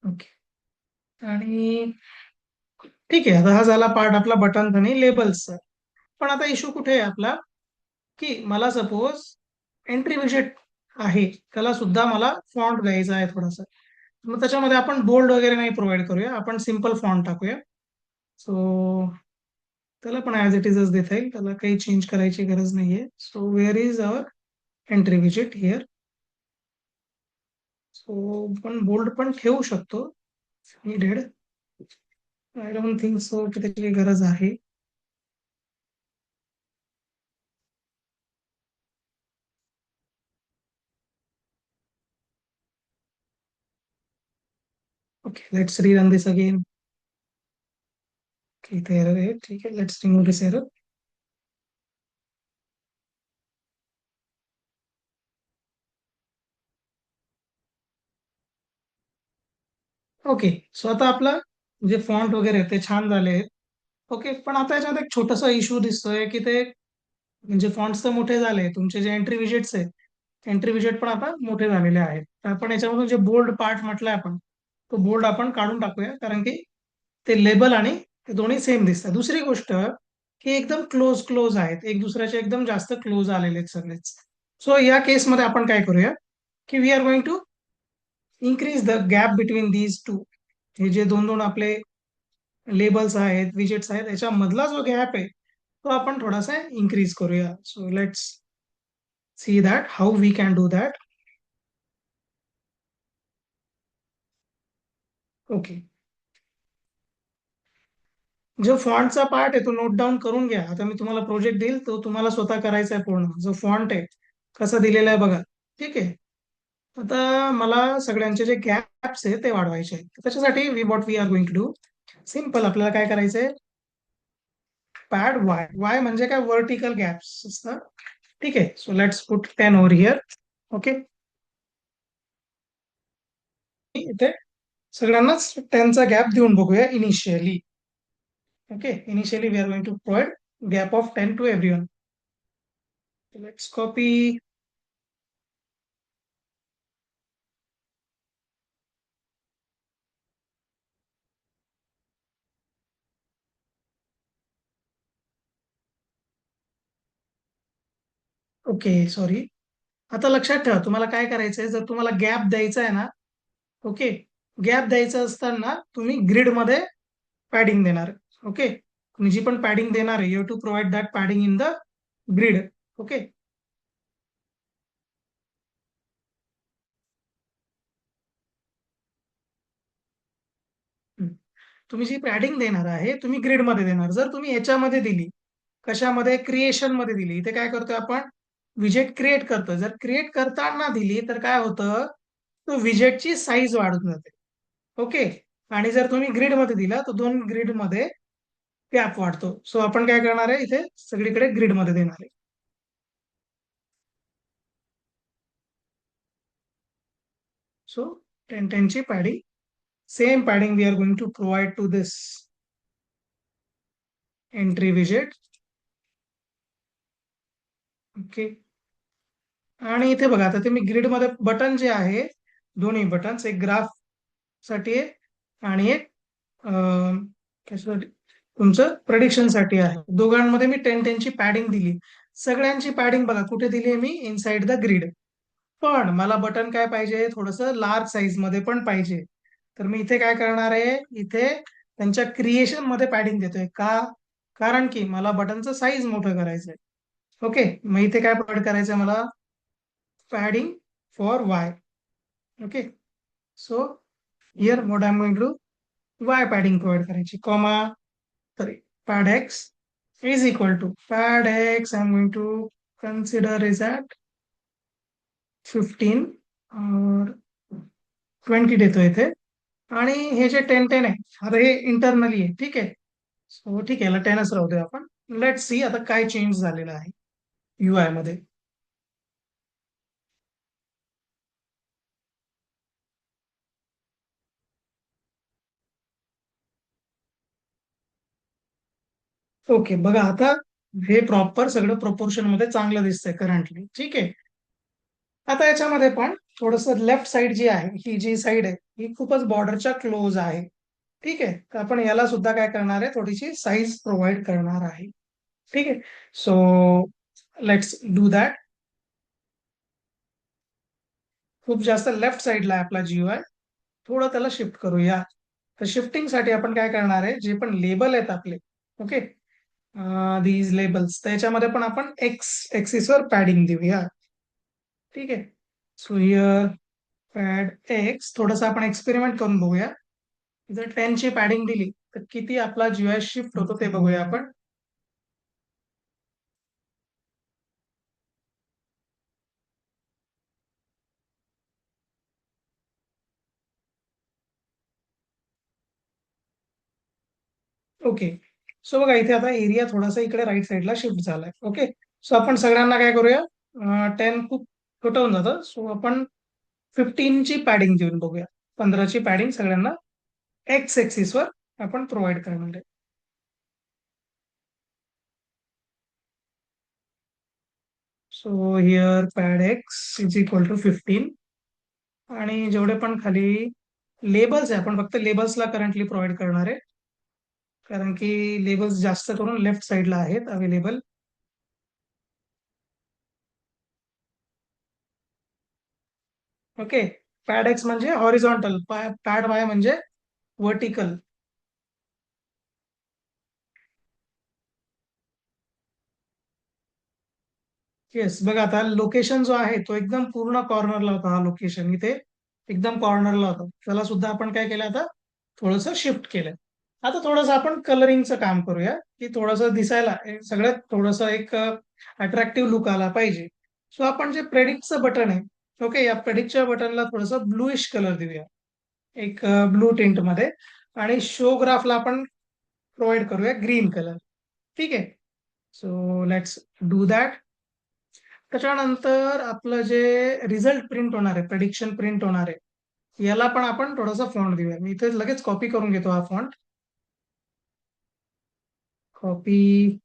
Okay. आणि ठीक आहे, आता हा झाला पार्ट आपला बटन आणि लेबल्सचा. पण आता इश्यू कुठे आहे आपला, की मला सपोज एंट्री विजेट आहे, त्याला सुद्धा मला फॉन्ट द्यायचा आहे थोडासा. मग त्याच्यामध्ये आपण बोल्ड वगैरे नाही प्रोव्हाइड करूया, आपण सिम्पल फॉन्ट टाकूया. सो त्याला पण ऍज इट इजच देता येईल, त्याला काही चेंज करायची गरज नाहीये. So where is our entry विजेट हिअर. सो पण बोल्ड पण ठेवू शकतो needed. I don't think so की त्याची काही गरज आहे. Okay, let's rerun this again. इथे एरर आहे, ठीक आहे, let's remove this error. Okay. So आता आपलं जे फॉन्ट वगैरे ते छान झाले आहेत. ओके, पण आता याच्यात एक छोटासा इश्यू दिसतोय की ते म्हणजे फॉन्ट्स तर मोठे झाले, तुमचे जे एंट्री विजेट्स आहेत, एंट्री विजेट पण आता मोठे झालेले आहेत. तर आपण याच्यामधून जे बोल्ड पार्ट म्हटलंय आपण, तो बोल्ड आपण काढून टाकूया, कारण की ते लेबल आणि ते दोन्ही सेम दिसतात. दुसरी गोष्ट की एकदम क्लोज क्लोज आहेत, एक दुसऱ्याचे एकदम जास्त क्लोज आलेले आहेत सगळेच. सो या केसमध्ये आपण काय करूया, की we are going to increase the gap between these two. हे जे दोन दोन आपले लेबल्स आहेत, विजेट्स आहेत, याच्यामधला जो गॅप आहे तो आपण थोडासा इन्क्रीज करूया. So let's see that how we can do that. Okay. जो फॉन्टचा पार्ट आहे तो नोट डाऊन करून घ्या. आता मी तुम्हाला प्रोजेक्ट देईल, तो तुम्हाला स्वतः करायचा आहे पूर्ण. जो फॉन्ट आहे कसा दिलेला आहे बघा. ठीक आहे. आता मला सगळ्यांचे जे गॅप्स आहेत ते वाढवायचे आहेत. त्याच्यासाठी what we are going to do, simple आपल्याला काय करायचंय, पॅड वाय. वाय म्हणजे काय, व्हर्टिकल गॅप्स असतात. ठीक आहे. So let's put 10 over here. Okay. इथे सगळ्यांनाच 10चा गॅप देऊन बघूया initially. Okay, initially we are going to provide gap of 10 to everyone. Let's copy. Okay, sorry. आता लक्षात ठेवा, तुम्हाला काय करायचंय, जर तुम्हाला गॅप द्यायचा आहे ना, ओके, गॅप द्यायचं असताना तुम्ही ग्रिड मध्ये पॅडिंग देणार. ओके, तुम्ही जी पण पॅडिंग देणार आहे, you to provide that padding in the grid. Okay. तुम्ही जी पॅडिंग देणार आहे तुम्ही ग्रिड मध्ये देणार. जर तुम्ही याच्यामध्ये दिली, कशामध्ये, क्रिएशन मध्ये दिली, इथे काय करतोय आपण, विजेट क्रिएट करतोय. जर क्रिएट करताना दिली तर काय होतं, तो विजेटची साईज वाढून जाते. ओके. आणि जर तुम्ही ग्रिड मध्ये दिला तर दोन ग्रिड मध्ये गॅप वाढतो. सो आपण काय करणार आहे, इथे सगळीकडे ग्रिड मध्ये देणार आहे. सो 10 ची padding, same padding we are going to provide to this entry विजेट. ओके. आणि इथे बघा, आता तुम्ही ग्रिड मध्ये बटन जे आहे, दोन्ही बटन्स, एक ग्राफ साठी आहे आणि एक कशासाठी, तुमचं प्रेडिक्शन साठी आहे. दोघांमध्ये मी 10-10 ची पॅडिंग दिली. सगळ्यांची पॅडिंग बघा कुठे दिली आहे मी, इनसाइड द ग्रीड. पण मला बटन काय पाहिजे, थोडस लार्ज साईज मध्ये पण पाहिजे. तर मी इथे काय करणार आहे, इथे त्यांच्या क्रिएशन मध्ये पॅडिंग देतोय का, कारण की मला बटनचं साईज मोठं करायचंय. ओके, मग इथे काय प्रोव्हाइड करायचंय मला, padding for Y. Okay, so here what I am going to, Y padding provide करायची, comma, sorry, pad x is equal to pad x I'm going to consider is at 15 और 20 देतो इथे. आणि हे जे 10-10 आहे, आता हे इंटरनली आहे, ठीक आहे. सो ठीक आहे, याला 10च राहू दे आपण. लेट सी आता काय चेंज झालेलं आहे UI मध्ये. ओके, बघा आता हे प्रॉपर सगळं प्रोपोर्शन मध्ये चांगलं दिसतंय करंटली, ठीक आहे. आता याच्यामध्ये पण थोडस लेफ्ट साइड जी आहे, ही जी साइड आहे, ही खूपच बॉर्डरच्या क्लोज आहे. ठीक आहे, तर आपण याला सुद्धा काय करणार आहे, थोडीशी साईज प्रोव्हाइड करणार आहे. ठीक आहे, सो लेट्स डू दॅट. खूप जास्त लेफ्ट साइडला आहे आपला GUI, थोडं त्याला शिफ्ट करूया. तर शिफ्टिंग साठी आपण काय करणार आहे, जे पण लेबल आहेत आपले, ओके, दीज लेबल्स, त्याच्यामध्ये पण आपण एक्स एक्सिसवर पॅडिंग देऊया. ठीक आहे, सो हिअर पॅड एक्स, थोडंसं आपण एक्सपेरिमेंट करून बघूया. जर 10 ची पॅडिंग दिली तर किती आपला GUI शिफ्ट होतो ते बघूया आपण. ओके, सो बघा इथे आता एरिया थोडासा इकडे राईट साईडला शिफ्ट झालाय. ओके, सो आपण सगळ्यांना काय करूया, 10 खूप छोटं होऊन जातं, सो आपण 15 ची पॅडिंग देऊन बघूया. 15 ची पॅडिंग सगळ्यांना एक्स एक्सिसवर आपण प्रोव्हाइड करणार आहे. So here pad X is equal to 15. आणि जेवढे पण खाली लेबल्स आहे, आपण फक्त लेबल्सला करंटली प्रोव्हाइड करणार आहे, कारण की लेबल्स जास्त करून लेफ्ट साईडला आहेत अवेलेबल. ओके, पॅड एक्स म्हणजे हॉरिझॉन्टल, पॅड वाय म्हणजे वर्टिकल. येस, बघा आता लोकेशन जो आहे तो एकदम पूर्ण कॉर्नरला होता. हा लोकेशन इथे एकदम कॉर्नरला होता, त्याला सुद्धा आपण काय केलं, आता थोडंसं शिफ्ट केलं. आता थोडंसं आपण कलरिंगचं काम करूया, की थोडंसं दिसायला सगळ्यात थोडंसं एक अट्रॅक्टिव्ह लुक आला पाहिजे. सो आपण जे प्रेडिक्टचं बटन आहे, ओके, या प्रेडिक्टच्या बटनला थोडंसं ब्लूइश कलर देऊया, एक ब्लू टिंट मध्ये. आणि शो ग्राफला आपण प्रोव्हाइड करूया ग्रीन कलर. ठीक आहे, सो लेट्स डू दॅट. त्याच्यानंतर आपलं जे रिझल्ट प्रिंट होणार आहे, प्रेडिक्शन प्रिंट होणार आहे, याला पण आपण थोडासा फॉन्ट देऊया. मी इथे लगेच कॉपी करून घेतो हा font. Copy,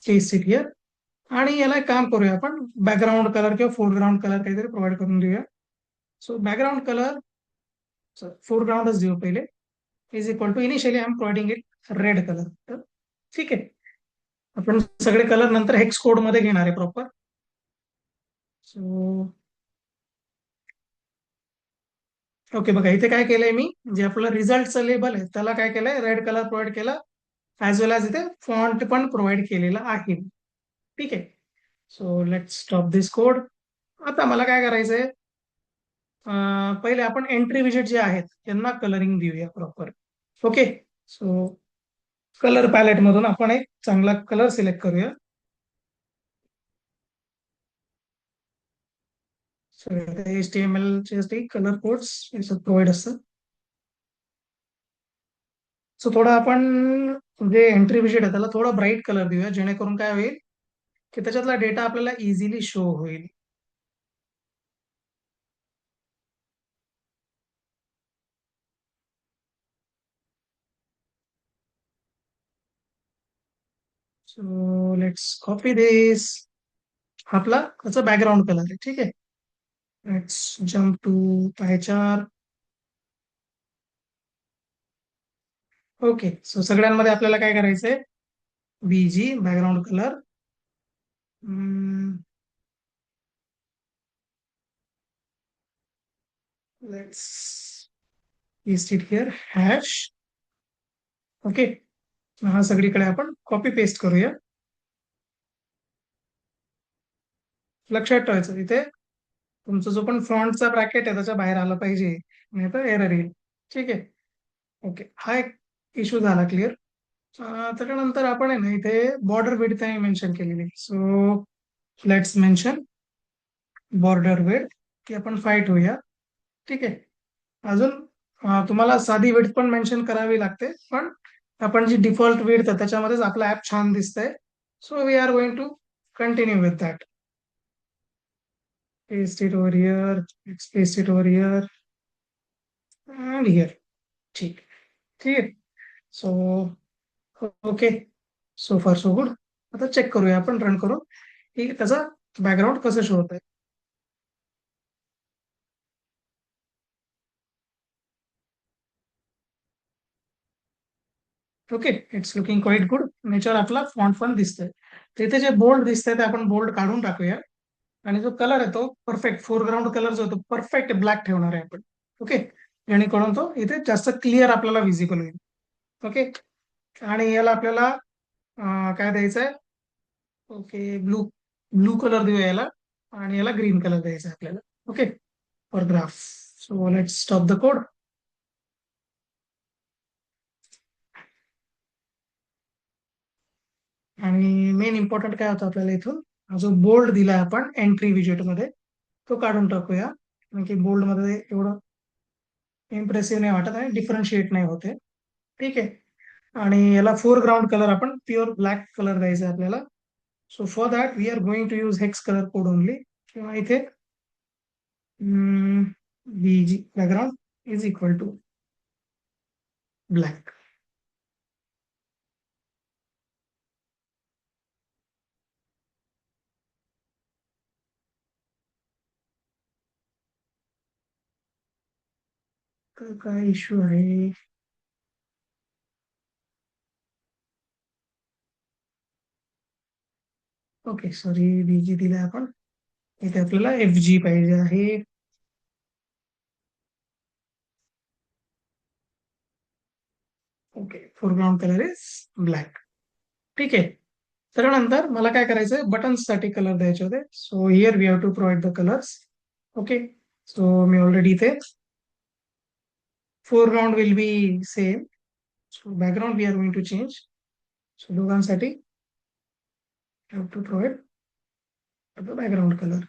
paste it here. आणि याला एक काम करूया, आपण बॅकग्राऊंड कलर किंवा फोरग्राऊंड कलर काहीतरी प्रोव्हाइड करून देऊया. सो बॅकग्राऊंड कलर, फोरग्राऊंडच देऊ पहिले, is equal to, initially I am providing it red colour. तर ठीक आहे, आपण सगळे कलर नंतर हेक्स कोड मध्ये घेणार आहे प्रॉपर. सो ओके, बघा इथे काय केलंय मी, जे आपलं रिझल्टचं लेबल आहे त्याला काय केलंय, रेड कलर प्रोव्हाइड केला, ऍज वेल एज इथे फॉन्ट पण प्रोव्हाइड केलेला आहे. ठीक आहे, so let stop this code. आता मला काय करायचंय, पहिले आपण एंट्री विजिट जे आहेत त्यांना कलरिंग देऊया proper. Okay, so colour palette मधून आपण एक चांगला कलर सिलेक्ट करूया. सो HTML चे कलर कोड्स प्रोव्हाइड असतात. सो थोडा आपण जे एंट्री विजिट आहे त्याला थोडा ब्राईट कलर देऊया, जेणेकरून काय होईल की त्याच्यातला डेटा आपल्याला इझिली शो होईल. So let's copy this. आपला त्याचा बॅकग्राऊंड कलर आहे, ठीक आहे. Let's jump to pie chart. Okay, so सगळ्यांमध्ये आपल्याला काय करायचंय? BG background colour, let's paste it here hash. Okay, हा सगळीकडे आपण कॉपी पेस्ट करूया. लक्षात ठेवायचं इथे तुमचा जो पण फ्रॉन्टचा ब्रॅकेट आहे त्याच्या बाहेर आला पाहिजे, नाही तर एरर येईल. ठीक आहे. ओके, हा एक इश्यू झाला क्लिअर. त्याच्यानंतर आपण आहे ना इथे बॉर्डर विड्थ मेन्शन केलेली, so let's mention border width की आपण 5 ठेवूया. ठीक आहे. अजून तुम्हाला साधी विड्थ पण मेन्शन करावी लागते, पण आपण जी डिफॉल्ट विड्थ आहे त्याच्यामध्येच आपलं ऍप छान दिसतंय. So we are going to continue with that. Paste it over here, paste it over here and here. ठीक. ठीक आहे. So okay, so far so good. आता चेक करूया आपण रन करून की त्याचा बॅकग्राऊंड कसं शो होत आहे. Okay, it's looking quite good. Nature आपला फॉन्ट पण दिसतंय. तिथे जे बोल्ड दिसतंय ते आपण बोल्ड काढून टाकूया. आणि जो कलर आहे तो परफेक्ट फोरग्राऊंड कलर जो आहे तो परफेक्ट ब्लॅक ठेवणार आहे आपण. ओके, जेणेकरून तो इथे जास्त क्लिअर आपल्याला विजिबल होईल. ओके, आणि याला आपल्याला काय द्यायचं आहे? ओके, ब्लू ब्लू कलर देऊया याला, आणि याला ग्रीन कलर द्यायचा आहे आपल्याला. Okay, for graph. So let's stop the code. आणि मेन इम्पॉर्टंट काय होतं आपल्याला इथून, हा जो बोल्ड दिलाय आपण एंट्री विजेट मध्ये तो काढून टाकूया. कारण की बोल्ड मध्ये एवढं इम्प्रेसिव्ह नाही वाटत आणि डिफरन्शिएट नाही होते. ठीक आहे. आणि याला फोरग्राऊंड कलर आपण प्युअर ब्लॅक कलर द्यायचा आहे आपल्याला. So for that we are going to use hex colour code only. किंवा इथे BG background is equal to black. तर काय इश्यू आहे? ओके, सॉरी, बीजी दिलाय आपण. इथे आपल्याला एफ जी पाहिजे आहे. Okay, foreground colour is black. ठीक आहे. त्यानंतर मला काय करायचंय, बटन्स साठी कलर द्यायचे होते. So here we have to provide the colours. Okay, so मी ऑलरेडी इथे foreground will be same. So background we are going to change. So दोघांसाठी have to provide the background color.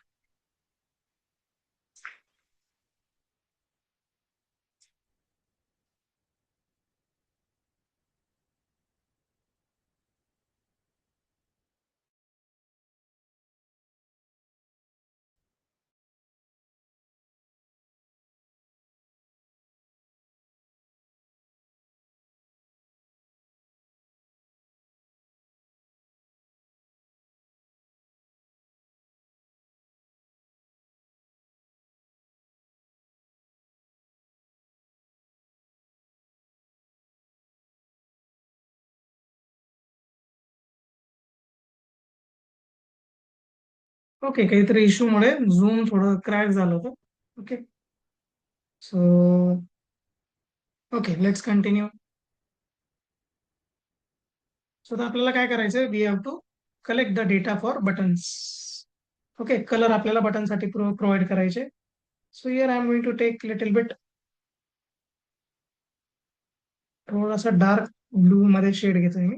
Okay, काहीतरी issue मुळे zoom थोडं crack झालं होतं. Okay, so okay, let's continue. So आता आपल्याला काय करायचंय, we have to collect the data for buttons. Okay, colour आपल्याला बटनसाठी प्रोव्हाइड करायचे. So here I am going to take little bit, थोडासा डार्क ब्लू मध्ये शेड घेतोय मी,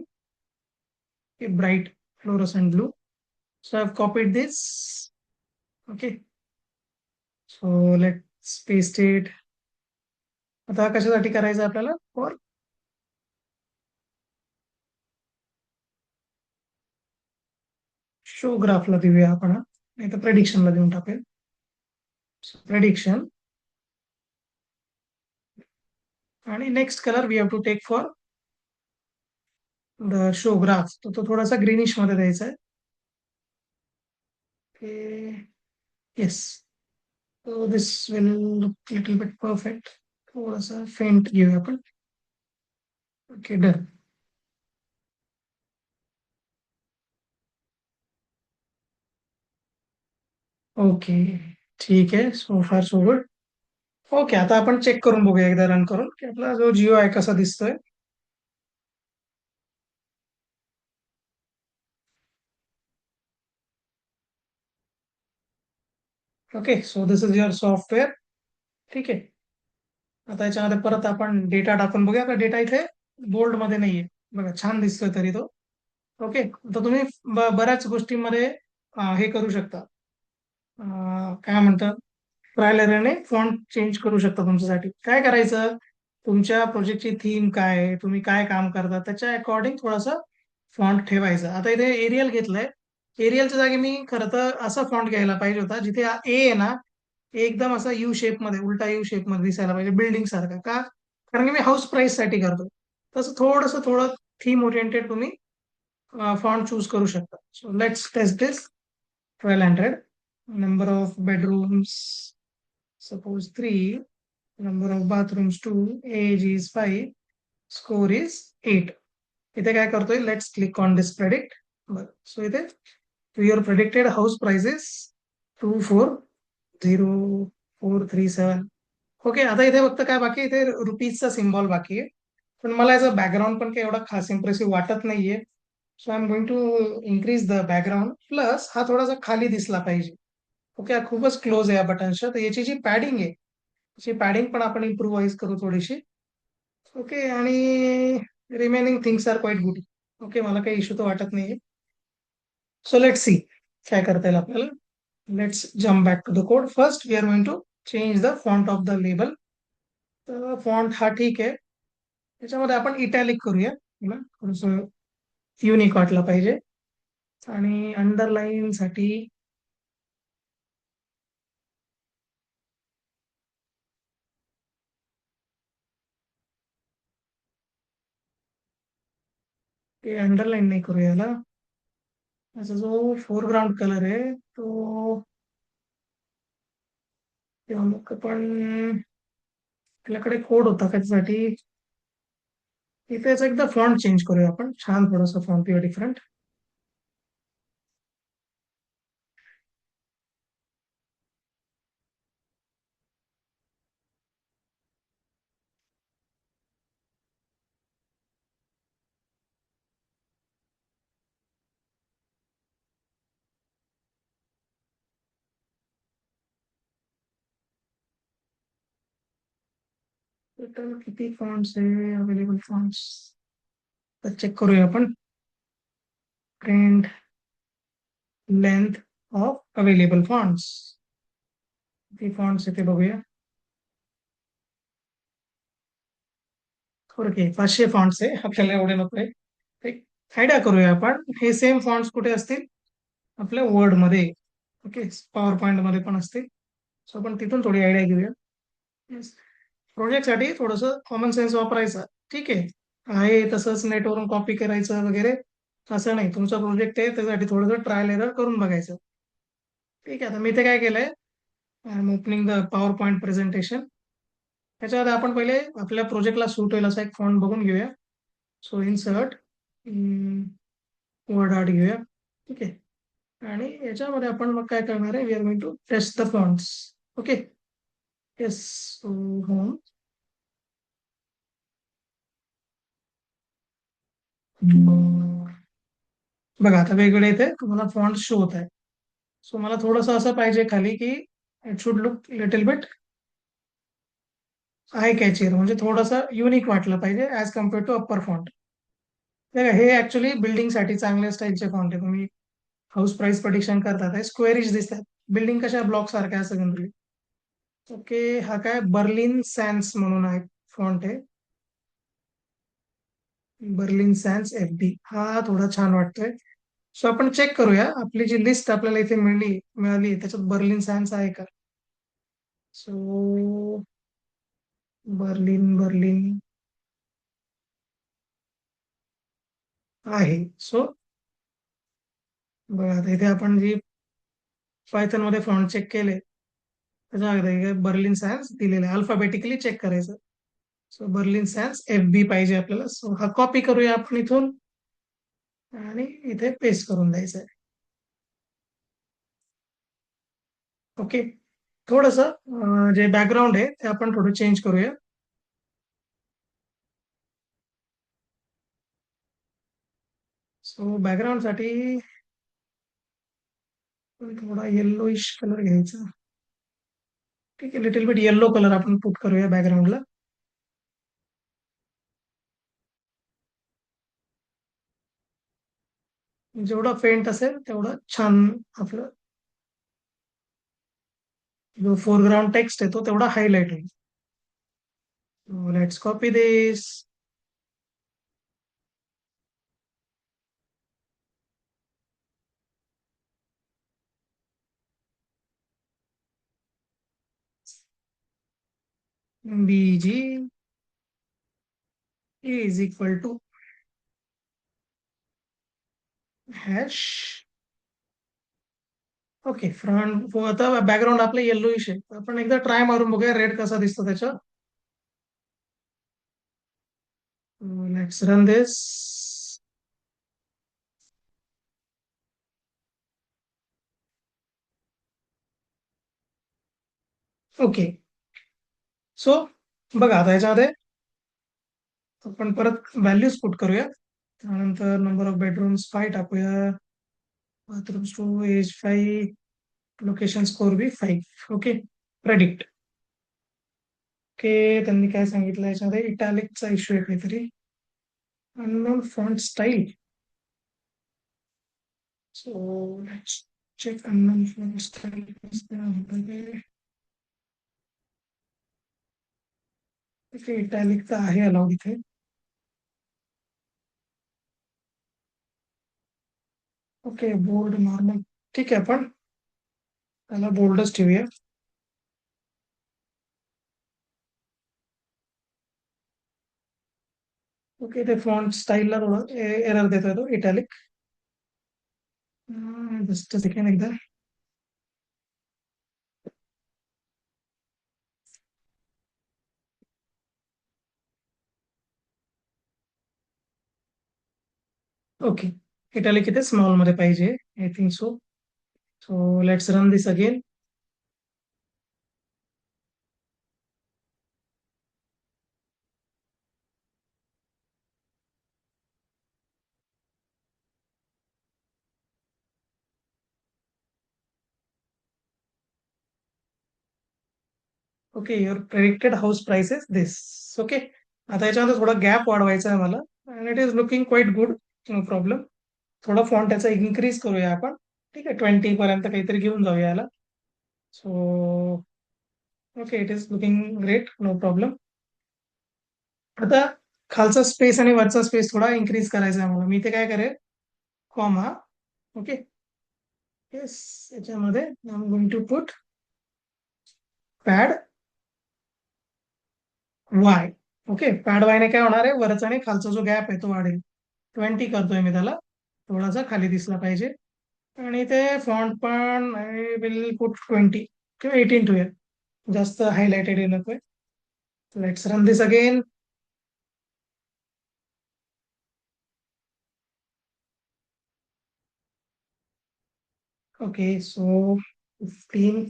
bright fluorescent blue. So I have copied this. Okay, so let's paste it. आता कशासाठी करायचं आपल्याला, फॉर शो ग्राफला देऊया आपण, नाही तर प्रेडिक्शनला देऊन टाकेल. प्रेडिक्शन, आणि next colour we have to take for the show graph, तो तो थोडासा ग्रीनिश मध्ये द्यायचा आहे. Yes, so this will look little bit perfect. थोडासा फेंट घेऊया आपण. Okay done. ओके ठीक आहे, so far so good. Okay, आता आपण चेक करून बघूया एकदा रन करून की आपला जो जिओ आहे कसा दिसतोय. Okay, so this is your software. ठीक आहे. आता याच्यामध्ये परत आपण डेटा टाकून बघूया. आपला डेटा इथे बोल्ड मध्ये नाहीये. बघा छान दिसतोय तरी तो. ओके, तर तुम्ही बऱ्याच गोष्टींमध्ये हे करू शकता. काय म्हणतात, ट्रायल एररने फॉन्ट चेंज करू शकता तुमच्यासाठी. काय करायचं, तुमच्या प्रोजेक्टची थीम काय आहे, तुम्ही काय काम करता त्याच्या अकॉर्डिंग थोडासा फॉन्ट ठेवायचा. आता इथे एरियल घेतलंय. एरियलच्या जागी मी खरं तर असा फॉन्ट घ्यायला पाहिजे होता जिथे ए आहे ना, एकदम असा यू शेप मध्ये, उलटा यू शेप मध्ये दिसायला पाहिजे, बिल्डिंग सारखा. का? कारण की मी हाऊस प्राइस साठी करतो. तसं थोडं थीम ओरिएंटेड तुम्ही फॉन्ट चूज करू शकता. So let's test this. 1200. Number of bedrooms, suppose 3. Number of bathrooms 2. Age is 5. Score is 8. इथे काय करतोय, let's click on this predict. So इथे your predicted house prices 240437. Okay, आता इथे फक्त काय बाकी आहे, इथे रुपीजचा सिम्बॉल बाकी आहे. पण मला याचा बॅकग्राऊंड पण काही एवढा खास इम्प्रेसिव्ह वाटत नाहीये. So I am going to increase the background. Plus हा थोडासा खाली दिसला पाहिजे. ओके, हा खूपच क्लोज आहे या बटनच्या, तर याची जी पॅडिंग आहे त्याची पॅडिंग पण आपण इम्प्रूव्हाइज करू थोडीशी. ओके, आणि remaining things are quite good. Okay, मला काही इश्यू तर वाटत नाहीये. सो लेट्स सी काय करता येईल आपल्याला. Let's jump back to the code. First we are going to change the font of the label. तर फॉन्ट हा ठीक आहे. त्याच्यामध्ये आपण इटॅलिक करूया. मला थोडस युनिक वाटलं पाहिजे. आणि अंडरलाईन साठी ते अंडरलाईन नाही करूया याला. त्याचा जो फोरग्राऊंड कलर आहे तो, तेव्हा मग आपण, आपल्याकडे कोड होता त्याच्यासाठी. इथेच एकदा फॉन्ट चेंज करूया आपण, छान थोडासा फॉन्ट किंवा डिफरंट. टोटल किती फॉन्ट्स आहे अवेलेबल फॉन्ट्स, तर चेक करूया आपण. Trend length of available fonts, किती फॉन्ट्स आहे ते बघूया. ओके, 500 फॉन्ट्स आहे. आपल्याला एवढे नको आहे. एक आयडिया करूया आपण, हे सेम फॉन्ट्स कुठे असतील, आपल्या वर्ड मध्ये. ओके, पॉवर पॉइंट मध्ये पण असतील. सो आपण तिथून थोडी आयडिया घेऊया. प्रोजेक्टसाठी थोडस कॉमन सेन्स वापरायचा. ठीक आहे तसंच नेटवरून कॉपी करायचं वगैरे असं नाही. तुमचा प्रोजेक्ट आहे त्यासाठी थोडंसं ट्रायल एरर करून बघायचं. ठीक आहे, आता मी ते काय केलंय, I am opening the power point presentation. त्याच्यामध्ये आपण पहिले आपल्या प्रोजेक्टला सूट होईल असा एक फॉन्ट बघून घेऊया. सो इन्सर्ट वर्ड आर्ट घेऊया. ठीक आहे, आणि याच्यामध्ये आपण मग काय करणार आहे, we are going to test the fonts. Okay, yes. Home. बघा आता वेगळे इथे तुम्हाला फॉन्ट शो होत आहे. सो मला थोडंसं असं पाहिजे खाली की it should look little bit eye catchier, म्हणजे थोडंसं युनिक वाटलं पाहिजे as compare to upper font. हे ऍक्च्युली बिल्डिंग साठी चांगल्या स्टाईलचे फॉन्ट आहे. तुम्ही हाऊस प्राइस प्रेडिक्शन करतात, हे स्क्वेरिश दिसतात. बिल्डिंग कशा ब्लॉक सारख्या असं जनरली. ओके, हा काय बर्लिन सॅन्स म्हणून आहे फॉन्ट आहे. बर्लिन सॅन्स FB हा थोडा छान वाटतोय. सो आपण चेक करूया, आपली जी लिस्ट आपल्याला इथे मिळाली त्याच्यात बर्लिन सॅन्स आहे का. सो बर्लिन बर्लिन आहे. सो बघा आता इथे आपण जी पायथन मध्ये फॉन्ट चेक केले त्याच्या बर्लिन सायन्स दिलेलं आहे. अल्फाबेटिकली चेक करायचं. सो बर्लिन सॅन्स FB पाहिजे आपल्याला. सो हा कॉपी करूया आपण इथून आणि इथे पेस्ट करून द्यायचं आहे. ओके. थोडस जे बॅकग्राऊंड आहे ते आपण थोडं चेंज करूया. सो बॅकग्राऊंड साठी थोडा येल्लोइश कलर घ्यायचा. ठीक आहे, लिटिल बिट येल्लो कलर आपण पुट करूया बॅकग्राऊंडला. जेवढं फेंट असेल तेवढं छान आपलं जो फोरग्राउंड टेक्स्ट आहे तो तेवढा हायलाइट होईल. Let's copy this. BG is equal to hash. Okay, front आता बॅकग्राऊंड आपलं येल्लोइश आहे. आपण एकदा ट्राय मारून बघूया रेड कसा दिसतो त्याच्यावर. Let's run this. Okay. So बघा आता याच्यामध्ये आपण परत व्हॅल्यूज पुट करूया. त्यानंतर नंबर ऑफ बेडरूम्स 5 टाकूया. Bathrooms 2, age 5, location score be 5. Okay. Predict. Okay, त्यांनी काय सांगितलं याच्यामध्ये इटॅलिकचा इश्यू आहे काहीतरी. Unknown font style. So let's check unknown font style. Okay, italic तर आहे अलाउड इथे. ओके, बोल्ड नॉर्मल ठीक आहे, आपण त्याला बोल्डच ठेवूया. ओके, ते फॉन्ट स्टाईलला थोडं एरर देतोय तो इटॅलिक. जस्ट सेकंड एकदा. ओके, इटॅलिक इथे स्मॉल मध्ये पाहिजे. I think so. So let's run this again. Okay, your predicted house price is this. Okay. आता याच्यामध्ये थोडा गॅप वाढवायचा आहे मला. And it is looking quite good. No problem. थोडा फॉन्ट त्याचा इन्क्रीज करूया आपण. ठीक आहे, 20 पर्यंत काहीतरी घेऊन जाऊया याला. So okay, it is looking great. No problem. आता खालचा स्पेस आणि वरचा स्पेस थोडा इन्क्रीज करायचा आहे मला. मी इथे काय करेल, कॉमा. ओके. येस, याच्यामध्ये I am going to put pad Y. Okay, pad वायने काय होणार आहे, वरचा आणि खालचा जो गॅप आहे तो वाढेल. 20 करतोय मी त्याला. थोडासा खाली दिसला पाहिजे. आणि ते फॉन्ट पण आय विल पुट 20 किंवा 18 ठेवूया. जास्त हायलाइटेड नकोय. Let's run this again. Okay, so 15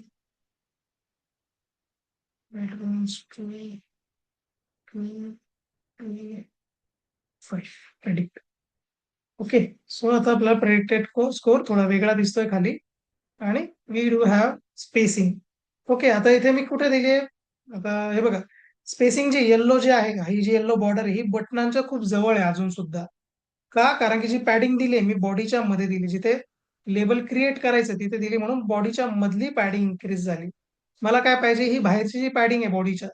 bedrooms, 5 predict. Okay. So आता आपला प्रेडिक्टेड स्कोर थोडा वेगळा दिसतोय खाली. आणि we do have spacing. Okay, आता इथे मी कुठे दिली आहे, आता हे बघा. स्पेसिंग जे येल्लो जे आहे का, ही जी येल्लो बॉर्डर आहे ही बटनांच्या खूप जवळ आहे अजून सुद्धा. का, कारण की जी पॅडिंग दिली आहे मी बॉडीच्या मध्ये दिली, जिथे लेबल क्रिएट करायचं तिथे दिली, म्हणून बॉडीच्या मधली पॅडिंग इन्क्रीज झाली. मला काय पाहिजे, ही बाहेरची जी पॅडिंग आहे बॉडीच्या,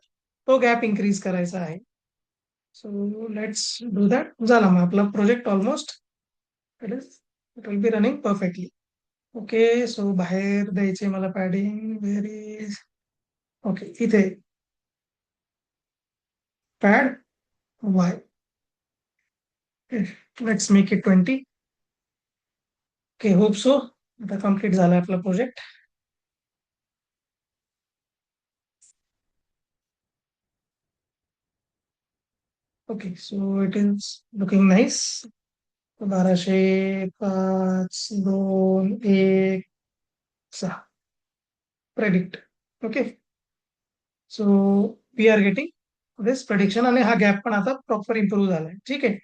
तो गॅप इन्क्रीज करायचा आहे. So let's do that. झाला मग आपला project almost. It will be running perfectly. Okay. So बाहेर द्यायचे मला पॅडिंग. व्हेरी. ओके, इथे pad Y. Let's make it 20. Okay, hope so. आता कम्प्लीट झाला आपला project. Okay, so it is looking nice. 12,5, 2, 1, 6 predict. Okay, so we are getting this prediction आणि हा gap पण आता प्रॉपर इम्प्रूव्ह झालाय. ठीक आहे.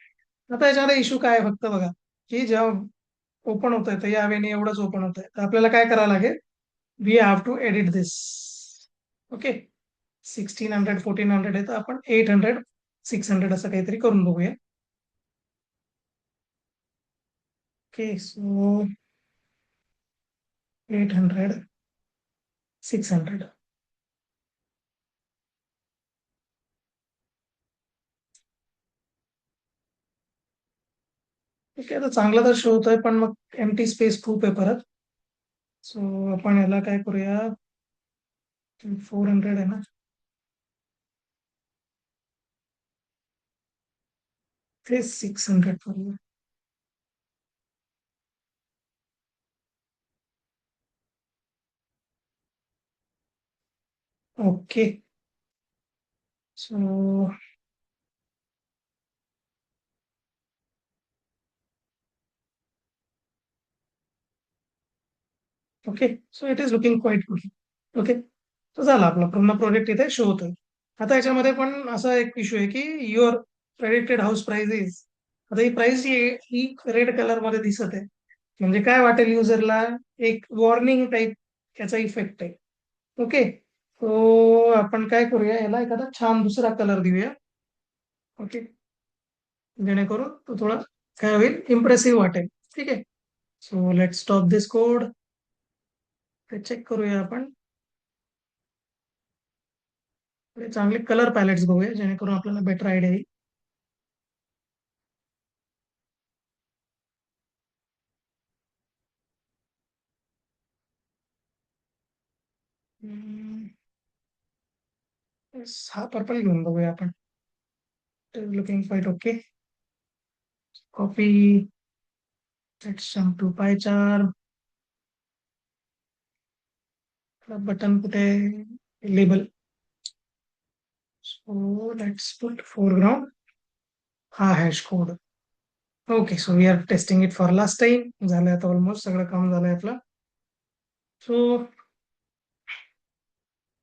आता याच्यामध्ये इश्यू काय आहे फक्त बघा, की जेव्हा ओपन होत आहे तर या वेळेने एवढंच ओपन होत आहे, तर आपल्याला काय करावं लागेल, we have to edit this. Okay, 1600 1400 आहे तर आपण 800 600 असं काहीतरी करून बघूया. Okay, so 800 600. ठीक आहे, तर चांगला तर शो होतोय पण मग एमटी स्पेस खूप आहे परत. सो आपण याला काय करूया, 400 आहे ना. ते 600 करूया. Okay, so okay, so it is looking quite good. Okay, तर झाला आपला पूर्ण प्रोजेक्ट इथे शो होतोय. आता याच्यामध्ये पण असा एक इश्यू आहे की your predicted house price is, आता ही प्राइस ही रेड कलर मध्ये दिसत आहे. म्हणजे काय वाटेल युजरला, एक वॉर्निंग टाईप याचा इफेक्ट आहे. ओके, तो आपण काय करूया, याला एखादा छान दुसरा कलर देऊया. ओके, जेणेकरून तो थोडा काय होईल, इम्प्रेसिव्ह वाटेल. ठीक आहे, so let stop this code. ते चेक करूया आपण. चांगले कलर पॅलेट्स बघूया जेणेकरून आपल्याला बेटर आयडिया येईल. हम्म, yes, हा पर्पल घेऊन बघूया आपण. Looking quite okay. Copy, let's jump to pie chart. Button कुठे, label. So let's put foreground, हा hash code. Okay, so we are testing it for last time. झालंय आता, ऑलमोस्ट सगळं काम झालंय आपलं. सो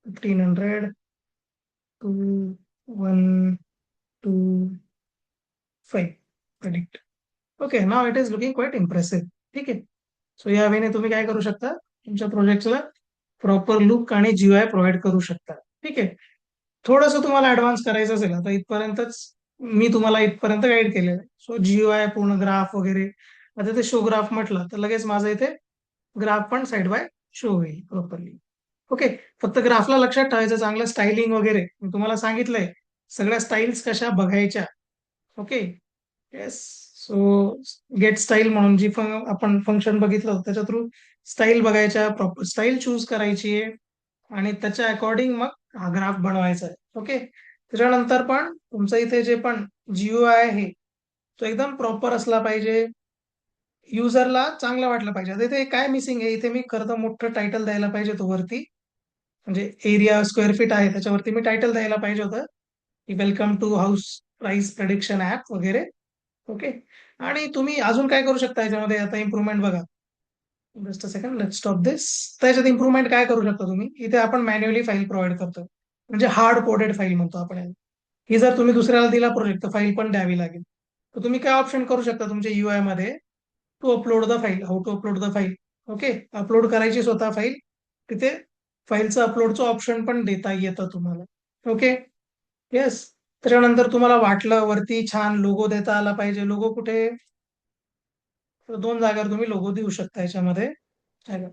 1500 to 1 2 5 predict. Okay, now it is looking quite impressive. ठीक आहे, सो या वेळेने तुम्ही काय करू शकता, तुमच्या प्रोजेक्टला प्रॉपर लुक आणि जीआय प्रोव्हाइड करू शकता. ठीक आहे, थोडंसं तुम्हाला ऍडव्हान्स करायचं असेल, आता इथपर्यंतच मी तुम्हाला इथपर्यंत गाईड केलेलं आहे. सो जीयूआय पूर्ण ग्राफ वगैरे, आता ते शो ग्राफ म्हटलं तर लगेच माझं इथे ग्राफ पण साईड बाय शो होईल प्रॉपरली. ओके, फक्त ग्राफला लक्षात ठेवायचं चांगलं स्टायलिंग वगैरे मी तुम्हाला सांगितलंय, सगळ्या स्टाईल्स कशा बघायच्या. Okay, yes. So gate style म्हणून जी आपण फंक्शन बघितलं होतं त्याच्या थ्रू स्टाईल बघायच्या, प्रॉपर स्टाईल चूज करायची आहे आणि त्याच्या अकॉर्डिंग मग हा ग्राफ बनवायचा आहे. ओके, त्याच्यानंतर पण तुमचं इथे जे पण जीयूआय आहे तो एकदम प्रॉपर असला पाहिजे, युजरला चांगलं वाटलं पाहिजे. आता इथे काय मिसिंग आहे, इथे मी खरं तर मोठं टायटल द्यायला पाहिजे होतं वरती, म्हणजे एरिया स्क्वेअर फीट आहे त्याच्यावरती मी टायटल द्यायला पाहिजे होतं की welcome to house price prediction app वगैरे. ओके, आणि तुम्ही अजून काय करू शकता याच्यामध्ये, आता इम्प्रुव्हमेंट बघा. Just a second, let stop this. त्याच्यात इम्प्रुव्हमेंट काय करू शकता तुम्ही, इथे आपण मॅन्युअली फाईल प्रोव्हाइड करतो, म्हणजे हार्ड कोडेड फाईल म्हणतो आपण याला. ही जर तुम्ही दुसऱ्याला दिला प्रोजेक्ट तर फाईल पण द्यावी लागेल. तर तुम्ही काय ऑप्शन करू शकता तुमच्या युआय मध्ये, to upload the file, how to upload the file. Okay, upload करायची स्वतः फाईल, तिथे फाईलचं अपलोडचं ऑप्शन पण देता येतं तुम्हाला. Okay, yes. त्याच्यानंतर तुम्हाला वाटलं वरती छान लोगो देता आला पाहिजे, लोगो कुठे, तर दोन जागेवर तुम्ही लोगो देऊ शकता याच्यामध्ये. हे बघा.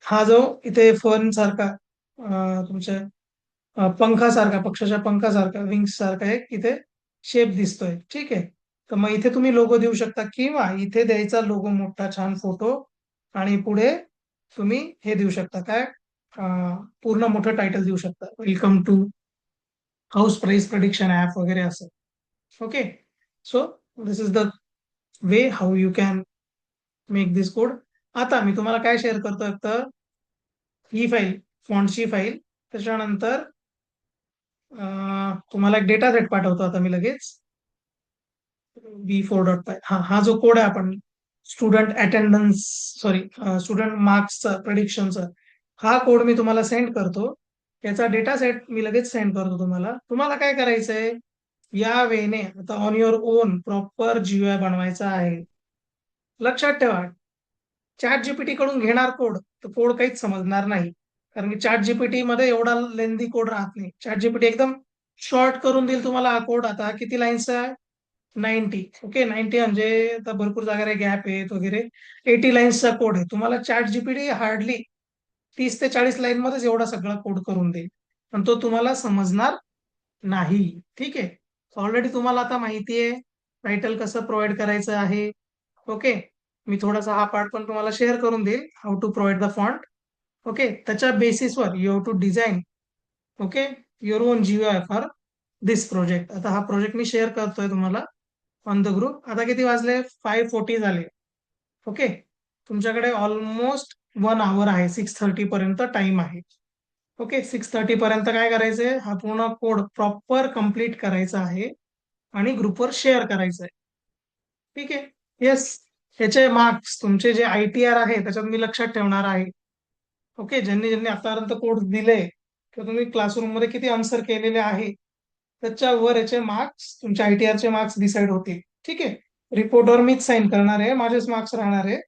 हा जो इथे फन सारखा तुमच्या पंखासारखा, पक्षाच्या पंखासारखा, विंग्स सारखा एक इथे शेप दिसतोय. ठीक आहे, तर मग इथे तुम्ही लोगो देऊ शकता किंवा इथे द्यायचा लोगो मोठा छान फोटो, आणि पुढे तुम्ही हे देऊ शकता काय, पूर्ण मोठं टायटल देऊ शकता, welcome to house price prediction app वगैरे असं. Okay, so this is the way how you can make this code. आता मी तुम्हाला काय शेअर करतोय, तर ही फाईल, फॉन्टची फाईल, त्याच्यानंतर तुम्हाला एक डेटा सेट पाठवतो आता मी लगेच. V4.5 हा जो कोड आहे आपण स्टुडंट अटेंडन्स सॉरी स्टुडंट मार्क्सचा प्रेडिक्शनचा हा कोड मी तुम्हाला सेंड करतो. याचा डेटा सेट मी लगेच सेंड करतो तुम्हाला. तुम्हाला काय करायचंय या वेने आता on your on proper GUI बनवायचा आहे. लक्षात ठेवा, चॅट जीपीटी कडून घेणार कोड तर कोड काहीच समजणार नाही. कारण की चॅट जीपीटी मध्ये एवढा लेंदी कोड राहत नाही. चॅट जीपीटी एकदम शॉर्ट करून देईल तुम्हाला. हा कोड आता किती लाईन्सचा आहे? 90. ओके, 90 म्हणजे आता भरपूर जागा गॅप आहेत वगैरे. 80 लाईन्सचा कोड आहे. तुम्हाला चॅट जीपीटी हार्डली 30 ते 40 लाईन मध्येच एवढा सगळा कोड करून देईल. पण तो तुम्हाला समजणार नाही. ठीक आहे. ऑलरेडी तुम्हाला आता माहिती आहे टायटल कसं प्रोव्हाइड करायचं आहे. ओके, मी थोडासा हा पार्ट पण तुम्हाला शेअर करून देईल, how to provide the font. Okay, त्याच्या बेसिसवर you have to design okay your own GUI for this project. आता हा प्रोजेक्ट मी शेअर करतोय तुम्हाला ऑन द ग्रुप. आता किती वाजले? 5:40 झाले. ओके, तुमच्याकडे ऑलमोस्ट 1 आवर आहे. 6:30 पर्यंत टाइम आहे. ओके, 6:30 पर्यंत काय करायचंय? हा पूर्ण कोड प्रॉपर कम्प्लीट करायचा आहे आणि ग्रुपवर शेअर करायचं आहे. ठीक आहे. येस, ह्याचे मार्क्स तुमचे जे ITR आहे त्याच्यात मी लक्षात ठेवणार आहे. ओके, ज्यांनी ज्यांनी आतापर्यंत कोड दिले किंवा तुम्ही क्लासरूम मध्ये किती आन्सर केलेले आहे त्याच्यावर याचे मार्क्स तुमच्या ITR चे मार्क्स डिसाईड होतील. ठीक आहे. रिपोर्टवर मीच साईन करणार आहे, माझेच मार्क्स राहणार आहे.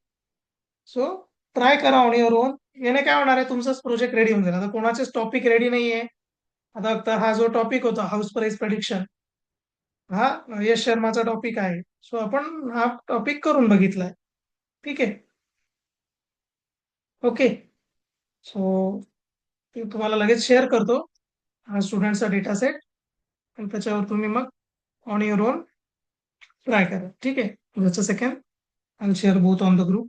सो ट्राय करा ऑन युअर ओन. याने काय होणार आहे, तुमचाच प्रोजेक्ट रेडी होऊन जाईल. आता कोणाचेच टॉपिक रेडी नाहीये. आता हा जो टॉपिक होता हाऊस प्राइस प्रेडिक्शन, हा यश शर्माचा टॉपिक आहे. सो आपण हा टॉपिक करून बघितलाय. ठीक आहे. ओके, सो मी तुम्हाला लगेच शेअर करतो हा स्टुडंटचा डेटा सेट आणि त्याच्यावर तुम्ही मग ऑन युअर ओन ट्राय करा. ठीक आहे. Just a second, I share both on the group.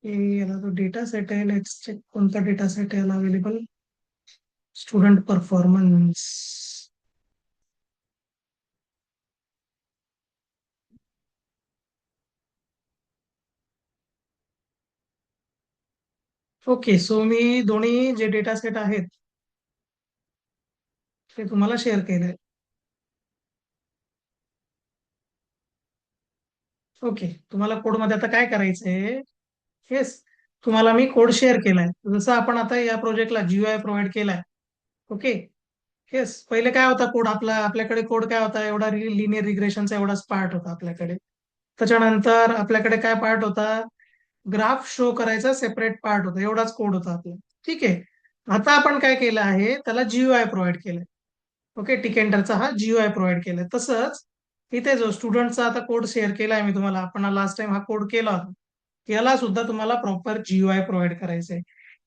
याला जो डेटा सेट आहे, लेट्स चेक कोणता डेटा सेट आहे याला available. Student performance. Okay, so मी दोन्ही जे डेटा सेट आहेत ते तुम्हाला शेअर केले. ओके, तुम्हाला कोडमध्ये आता काय करायचंय? येस, तुम्हाला मी कोड शेअर केलाय. जसं आपण आता या प्रोजेक्टला जीयूआय प्रोव्हाइड केलाय. ओके. येस, पहिले काय होता कोड आपल्याकडे कोड काय होता? एवढा लिनियर रिग्रेशनचा एवढाच पार्ट होता आपल्याकडे. त्याच्यानंतर आपल्याकडे काय पार्ट होता? ग्राफ शो करायचा सेपरेट पार्ट होता. एवढाच कोड होता आपला. ठीक आहे. आता आपण काय केलं आहे, त्याला जीयूआय प्रोव्हाइड केलंय. ओके, टिकेंडरचा हा जीयूआय प्रोव्हाइड केलाय. तसंच इथे जो स्टुडंटचा आता कोड शेअर केलाय मी तुम्हाला, आपण लास्ट टाइम हा कोड केला होता, याला सुद्धा तुम्हाला प्रॉपर जीयूआय प्रोव्हाइड करायचंय.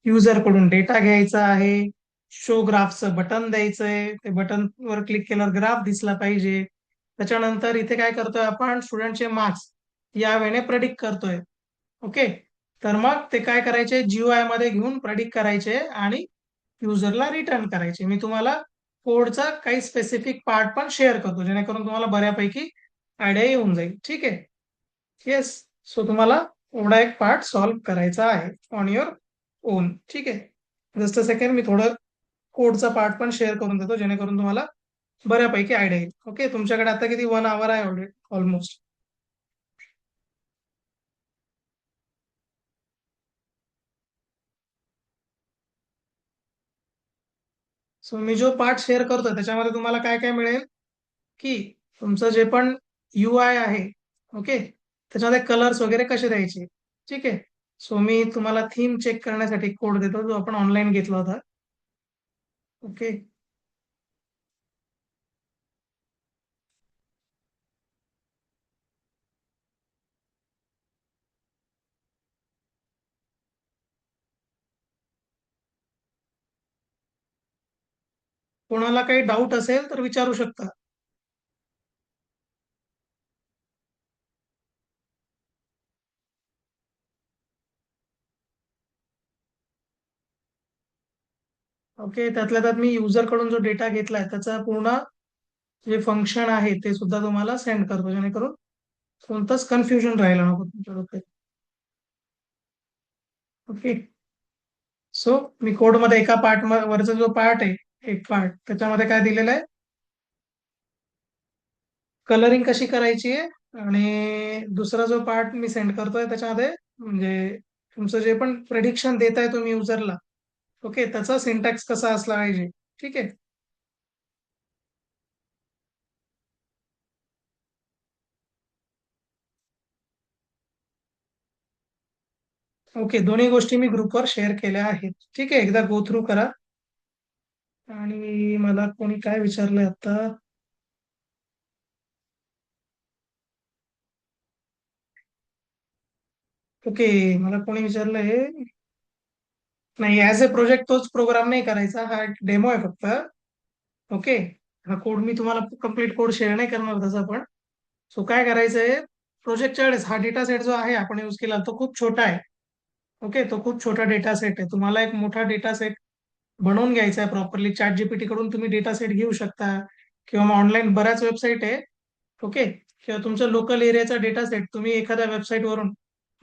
युजर कडून डेटा घ्यायचा आहे, शो ग्राफचं बटन द्यायचंय, ते बटन वर क्लिक केल्यावर ग्राफ दिसला पाहिजे. त्याच्यानंतर इथे काय करतोय आपण, स्टुडंटचे मार्क्स या वेळेने प्रेडिक्ट करतोय. ओके, तर मग ते काय करायचे, जीयूआय मध्ये घेऊन प्रेडिक्ट करायचे आणि युजरला रिटर्न करायचे. मी तुम्हाला कोडचा काही स्पेसिफिक पार्ट पण शेअर करतो जेणेकरून तुम्हाला बऱ्यापैकी आयडिया येऊन जाईल. ठीक आहे. येस, सो तुम्हाला एवढा एक पार्ट सॉल्व्ह करायचा आहे ऑन युअर ओन. ठीक आहे. जस्ट अ सेकंड, मी थोडं कोडचा पार्ट पण शेअर करून देतो जेणेकरून तुम्हाला बऱ्यापैकी आयडिया येईल. ओके, तुमच्याकडे आता किती 1 आवर आहे ऑलरेडी ऑलमोस्ट. सो मी जो पार्ट शेअर करतोय त्याच्यामध्ये तुम्हाला काय काय मिळेल, की तुमचं जे पण UI आहे, ओके, त्याच्यामध्ये कलर्स वगैरे कसे द्यायचे. ठीक आहे. सो मी तुम्हाला थीम चेक करण्यासाठी कोड देतो जो आपण ऑनलाईन घेतला होता. ओके. कोणाला काही डाऊट असेल तर विचारू शकता. ओके. त्यातल्या त्यात मी युजर कडून जो डेटा घेतलाय त्याचा पूर्ण जे फंक्शन आहे ते सुद्धा तुम्हाला सेंड करतो, जेणेकरून कोणतंच कन्फ्युजन राहायला नको तुमच्या डोक्यात. ओके. सो मी कोडमध्ये एका पार्ट वरचा जो पार्ट आहे, एक पार्ट त्याच्यामध्ये काय दिलेलं आहे, कलरिंग कशी करायची आहे, आणि दुसरा जो पार्ट मी सेंड करतोय त्याच्यामध्ये म्हणजे तुमचं जे पण प्रेडिक्शन देताय तुम्ही युजरला, ओके, त्याचा सिंटॅक्स कसा असला पाहिजे. ठीक आहे. ओके. दोन्ही गोष्टी मी ग्रुपवर शेअर केल्या आहेत. ठीक आहे. एकदा गो थ्रू करा. आणि मला कोणी काय विचारलंय आता. ओके. मला कोणी विचारलंय. नाही, ऍज अ प्रोजेक्ट तोच प्रोग्राम नाही करायचा, हा एक डेमो आहे फक्त. ओके. हा कोड मी तुम्हाला कम्प्लीट कोड शेअर नाही करणार तसा पण. सो काय करायचंय, प्रोजेक्टच्या वेळेस हा डेटा सेट जो आहे आपण यूज केला तो खूप छोटा आहे. ओके. तो खूप छोटा डेटा सेट आहे. तुम्हाला एक मोठा डेटा सेट बनवून घ्यायचा आहे प्रॉपरली. चॅट जीपीटी कडून तुम्ही डेटा सेट घेऊ शकता, किंवा मग ऑनलाईन बऱ्याच वेबसाईट आहे. ओके. किंवा तुमच्या लोकल एरियाचा डेटा सेट तुम्ही एखाद्या वेबसाईट वरून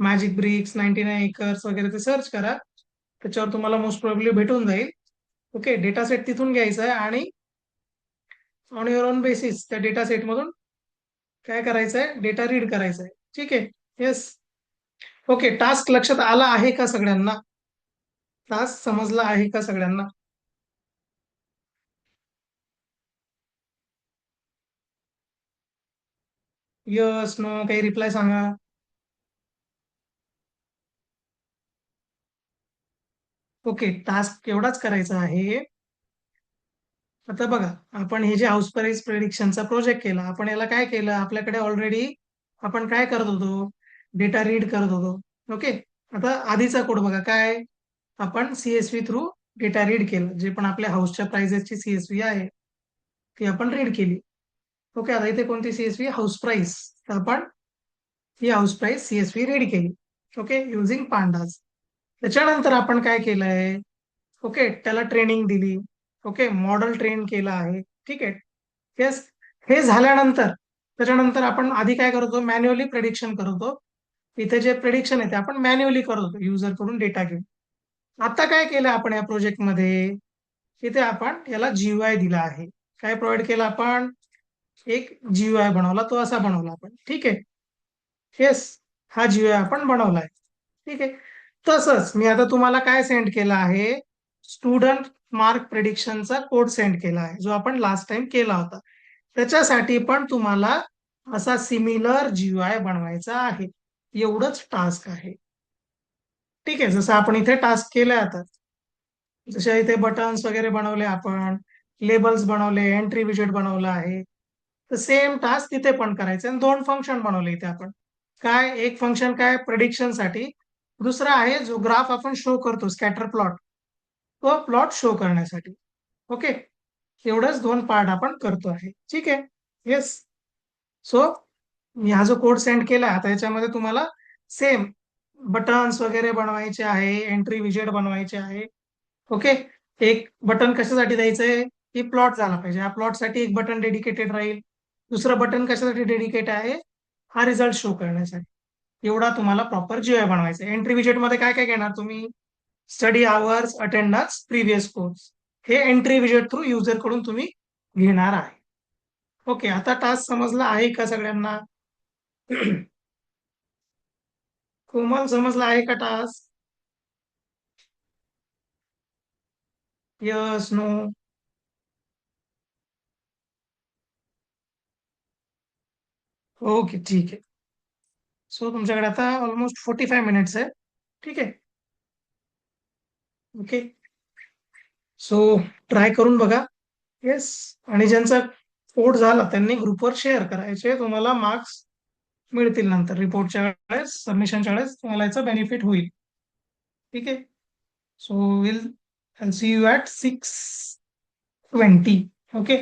मॅजिक ब्रिक्स, 99 एकर्स वगैरे ते सर्च करा. त्याच्यावर तुम्हाला मोस्ट प्रोबेबली भेटून जाईल. ओके. डेटा सेट तिथून घ्यायचा आहे आणि ऑन युअर ओन बेसिस त्या डेटा सेटमधून काय करायचं आहे, डेटा रीड करायचा आहे. ठीक आहे. येस. ओके. टास्क लक्षात आला आहे का सगळ्यांना? टास्क समजला आहे का सगळ्यांना? यस, नो, काही रिप्लाय सांगा. ओके. टास्क एवढाच करायचा आहे. आता बघा, आपण हे जे हाऊस प्राइस प्रेडिक्शनचा प्रोजेक्ट केला, आपण याला काय केलं, आपल्याकडे ऑलरेडी आपण काय करत होतो, डेटा रीड करत होतो. ओके. आता आधीचा कोड बघा, काय आपण सीएसव्ही थ्रू डेटा रीड केलं, जे पण आपल्या हाऊसच्या प्राइजेसची सीएसव्ही आहे ती आपण रीड केली. ओके. आता इथे कोणती सीएसव्ही, हाऊस प्राइस, तर आपण ही हाऊस प्राइस सीएसव्ही रीड केली. ओके. Using pandas. त्याच्यानंतर आपण काय केलंय, ओके, त्याला ट्रेनिंग दिली. ओके. मॉडेल ट्रेन केला आहे. ठीक आहे. येस. हे झाल्यानंतर त्याच्यानंतर आपण आधी काय करतो, मॅन्युअली प्रेडिक्शन करतो. इथे जे प्रेडिक्शन आहे ते आपण मॅन्युअली करतो युजर कडून डेटा घेऊन. आता काय केलं आपण या प्रोजेक्टमध्ये, इथे आपण याला जीयूआय दिला आहे. काय प्रोव्हाइड केलं आपण, एक जीयूआय बनवला, तो असा बनवला आपण. ठीक आहे. येस. हा जीयूआय आपण बनवलाय. ठीक आहे. तसंच मी आता तुम्हाला काय सेंड केलं आहे, स्टुडंट मार्क प्रिडिक्शनचा कोड सेंड केला आहे, जो आपण लास्ट टाइम केला होता. त्याच्यासाठी पण तुम्हाला असा सिमिलर जीयूआय बनवायचा आहे. एवढंच टास्क आहे. ठीक आहे. जसं आपण इथे टास्क केलंय आता, जसे इथे बटन्स वगैरे बनवले आपण, लेबल्स बनवले, एंट्री विजेट बनवलं आहे, तर सेम टास्क तिथे पण करायचे. आणि दोन फंक्शन बनवले इथे आपण. काय, एक फंक्शन काय प्रेडिक्शन साठी, दुसरा आहे जो ग्राफ आपण शो करतो, स्कॅटर प्लॉट, तो प्लॉट शो करण्यासाठी. ओके. एवढंच दोन पार्ट आपण करतो आहे. ठीक आहे. येस. सो मी हा जो कोड सेंड केला, आता याच्यामध्ये तुम्हाला सेम बटन्स वगैरे बनवायचे आहे, एंट्री विजेट बनवायचे आहे. ओके. एक बटन कशासाठी द्यायचंय, की प्लॉट झाला पाहिजे, या प्लॉटसाठी एक बटन डेडिकेटेड राहील. दुसरं बटन कशासाठी डेडिकेट आहे, हा रिझल्ट शो करण्यासाठी. एवढा तुम्हाला प्रॉपर जीआय बनवायचा आहे. एंट्री विजेटमध्ये काय काय घेणार तुम्ही, study hours, attendance, previous course, हे एंट्री विजेट थ्रू युजर कडून तुम्ही घेणार आहे. ओके. आता टास्क समजला आहे का सगळ्यांना? कोमल, समजला आहे का टास्क? Yes, no? ओके, ठीक आहे. सो तुमच्याकडे आता ऑलमोस्ट 45 मिनिट्स आहे. ठीक आहे. ओके. सो ट्राय करून बघा. येस. आणि ज्यांचा कोड झाला त्यांनी ग्रुपवर शेअर करायचे. तुम्हाला मार्क्स मिळतील नंतर रिपोर्टच्या वेळेस, सबमिशनच्या वेळेस तुम्हाला याचा बेनिफिट होईल. ठीक आहे. So will see you at 6:20. Okay.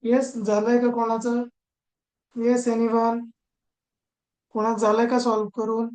Yes झालंय का कोणाचं? Yes anyone? कोणाचं झालंय का सॉल्व्ह करून?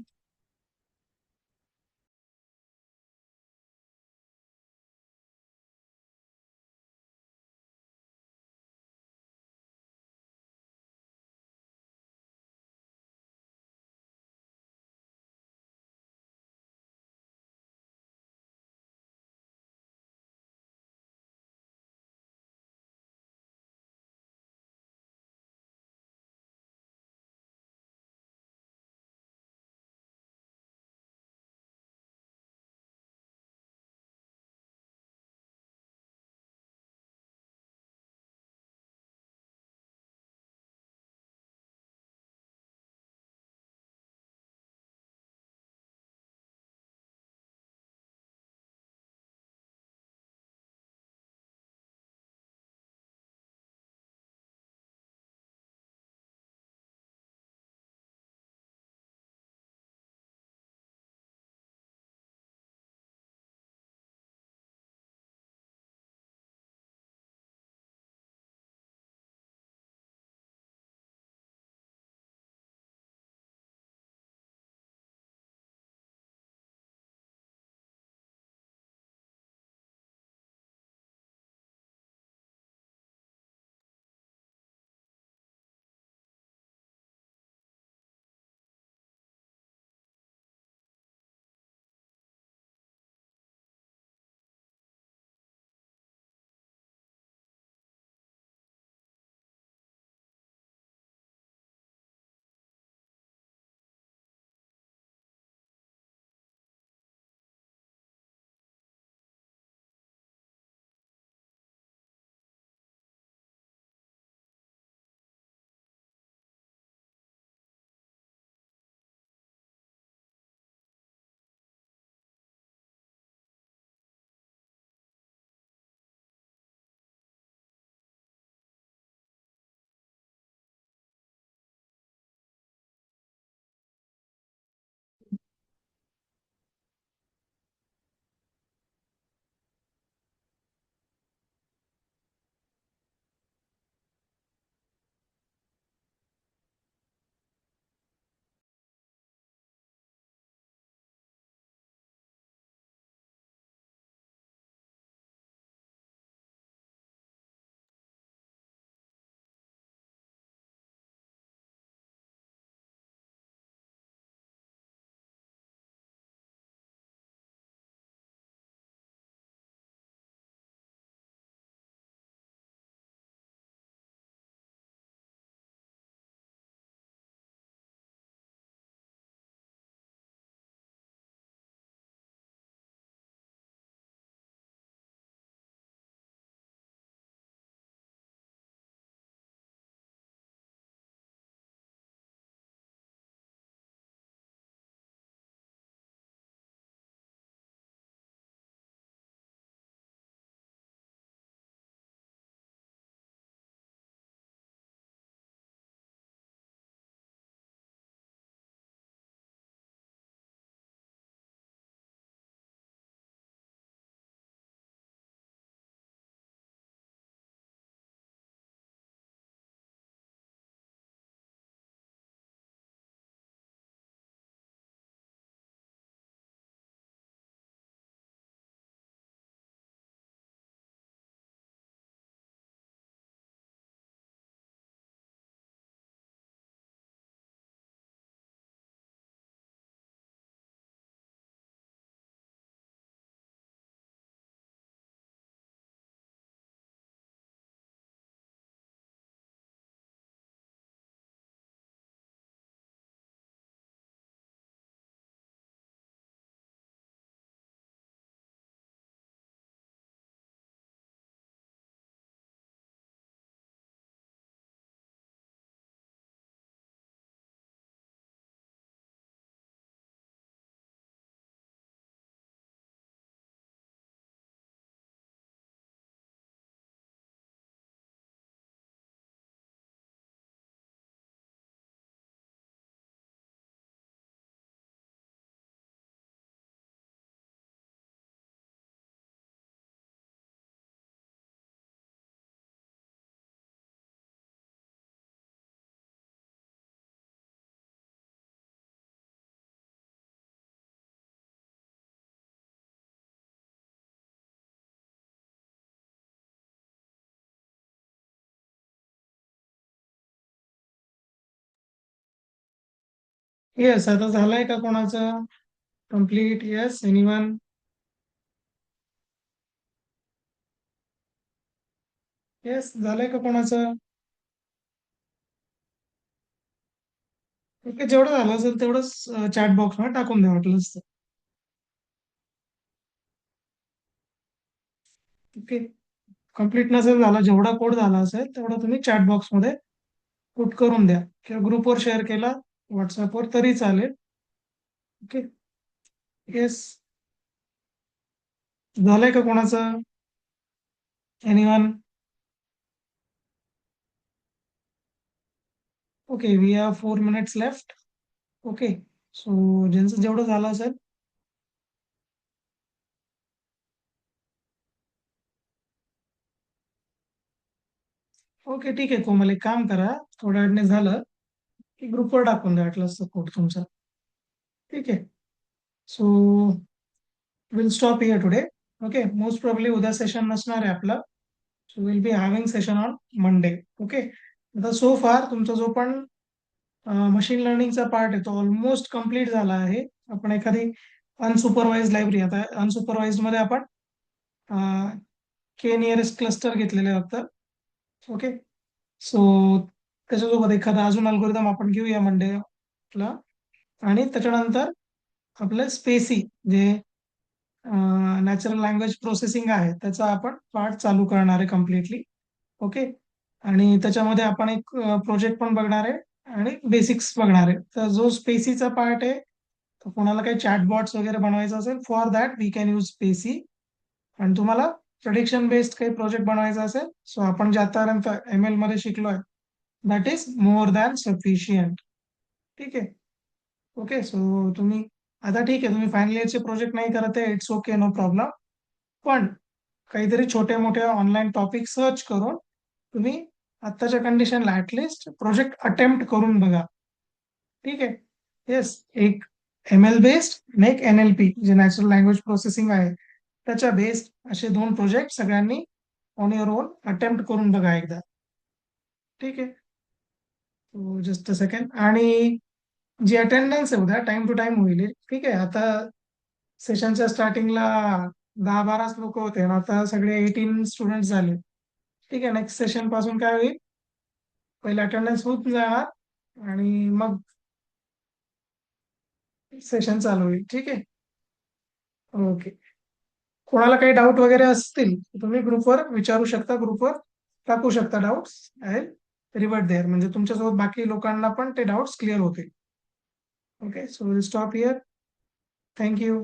येस, आता झालंय का कोणाचं कम्प्लीट? Yes, anyone? येस, झालंय का कोणाचं? ओके, जेवढं झालं असेल तेवढंच चॅट बॉक्स मध्ये टाकून द्या वाटलंच तर. ओके, कम्प्लीट नसेल झाला, जेवढा कोड झाला असेल तेवढा तुम्ही चॅट बॉक्स मध्ये पुट करून द्या किंवा ग्रुपवर शेअर केला व्हॉट्सअपवर तरी चालेल. ओके. येस, झालंय का कोणाचं? Anyone? Okay, we have 4 minutes left. Okay, so ज्यांचं जेवढं झालं असेल. ओके, ठीक आहे कोमल, एक काम करा, थोड्या वेळाने झालं की ग्रुपवर टाकून द्या वाटलं असतं कोड तुमचा. ठीक आहे. So will stop here today. Okay, most probably उद्या सेशन नसणार आहे आपलं. So will be having session on Monday. Okay, आता सो फार तुमचा जो पण मशीन लर्निंगचा पार्ट आहे तो ऑलमोस्ट कम्प्लीट झाला आहे. आपण एखादी अनसुपरवाइज लायब्ररी, आता अनसुपरवाइज मध्ये आपण के नियरेस्ट क्लस्टर घेतलेले आहे फक्त. ओके, सो त्याच्यासोबत एखादा अजून अल्गोरिदम आपण घेऊया मंडेला. आणि त्याच्यानंतर आपलं स्पेसी जे नॅचरल लँग्वेज प्रोसेसिंग आहे त्याचा आपण पार्ट चालू करणार आहे कम्प्लिटली. ओके, आणि त्याच्यामध्ये आपण एक प्रोजेक्ट पण बघणार आहे आणि बेसिक्स बघणार आहे. तर जो स्पेसीचा पार्ट आहे, तर कोणाला काही चॅटबॉट्स वगैरे बनवायचं असेल, for that we can use spaCy. आणि तुम्हाला प्रेडिक्शन बेस्ड काही प्रोजेक्ट बनवायचा असेल, सो आपण जे आतापर्यंत ML मध्ये शिकलोय that is more than sufficient. ठीक आहे. ओके, सो तुम्ही आता ठीक आहे, तुम्ही फायनल इयरचे प्रोजेक्ट नाही करत आहे, इट्स ओके, नो प्रॉब्लेम. पण काहीतरी छोटे मोठे ऑनलाईन टॉपिक सर्च करून तुम्ही आत्ताच्या कंडिशनला ऍटलिस्ट प्रोजेक्ट अटेम्प्ट करून बघा. ठीक आहे. येस, एक ML बेस्ड आणि एक NLP जे नॅचरल लँग्वेज प्रोसेसिंग आहे त्याच्या बेस्ड असे दोन प्रोजेक्ट सगळ्यांनी ऑन युअर ओन अटेम्प्ट करून बघा एकदा. ठीक आहे. Just a second. आणि जी अटेंडन्स आहे उद्या टाइम टू टाइम होईल. ठीक आहे, आता सेशनच्या स्टार्टिंगला 10-12 लोक होते आणि आता सगळे 18 स्टुडंट झाले. ठीक आहे, नेक्स्ट सेशन पासून काय होईल, पहिले अटेंडन्स होत जाणार आणि मग सेशन चालू होईल. ठीक आहे. ओके, कोणाला काही डाऊट वगैरे असतील तर तुम्ही ग्रुपवर विचारू शकता, ग्रुपवर टाकू शकता डाऊट्स. आय रिवर्ट देअर, म्हणजे तुमच्यासोबत बाकी लोकांना पण ते डाऊट्स क्लिअर होतील. Okay, so will stop here. Thank you.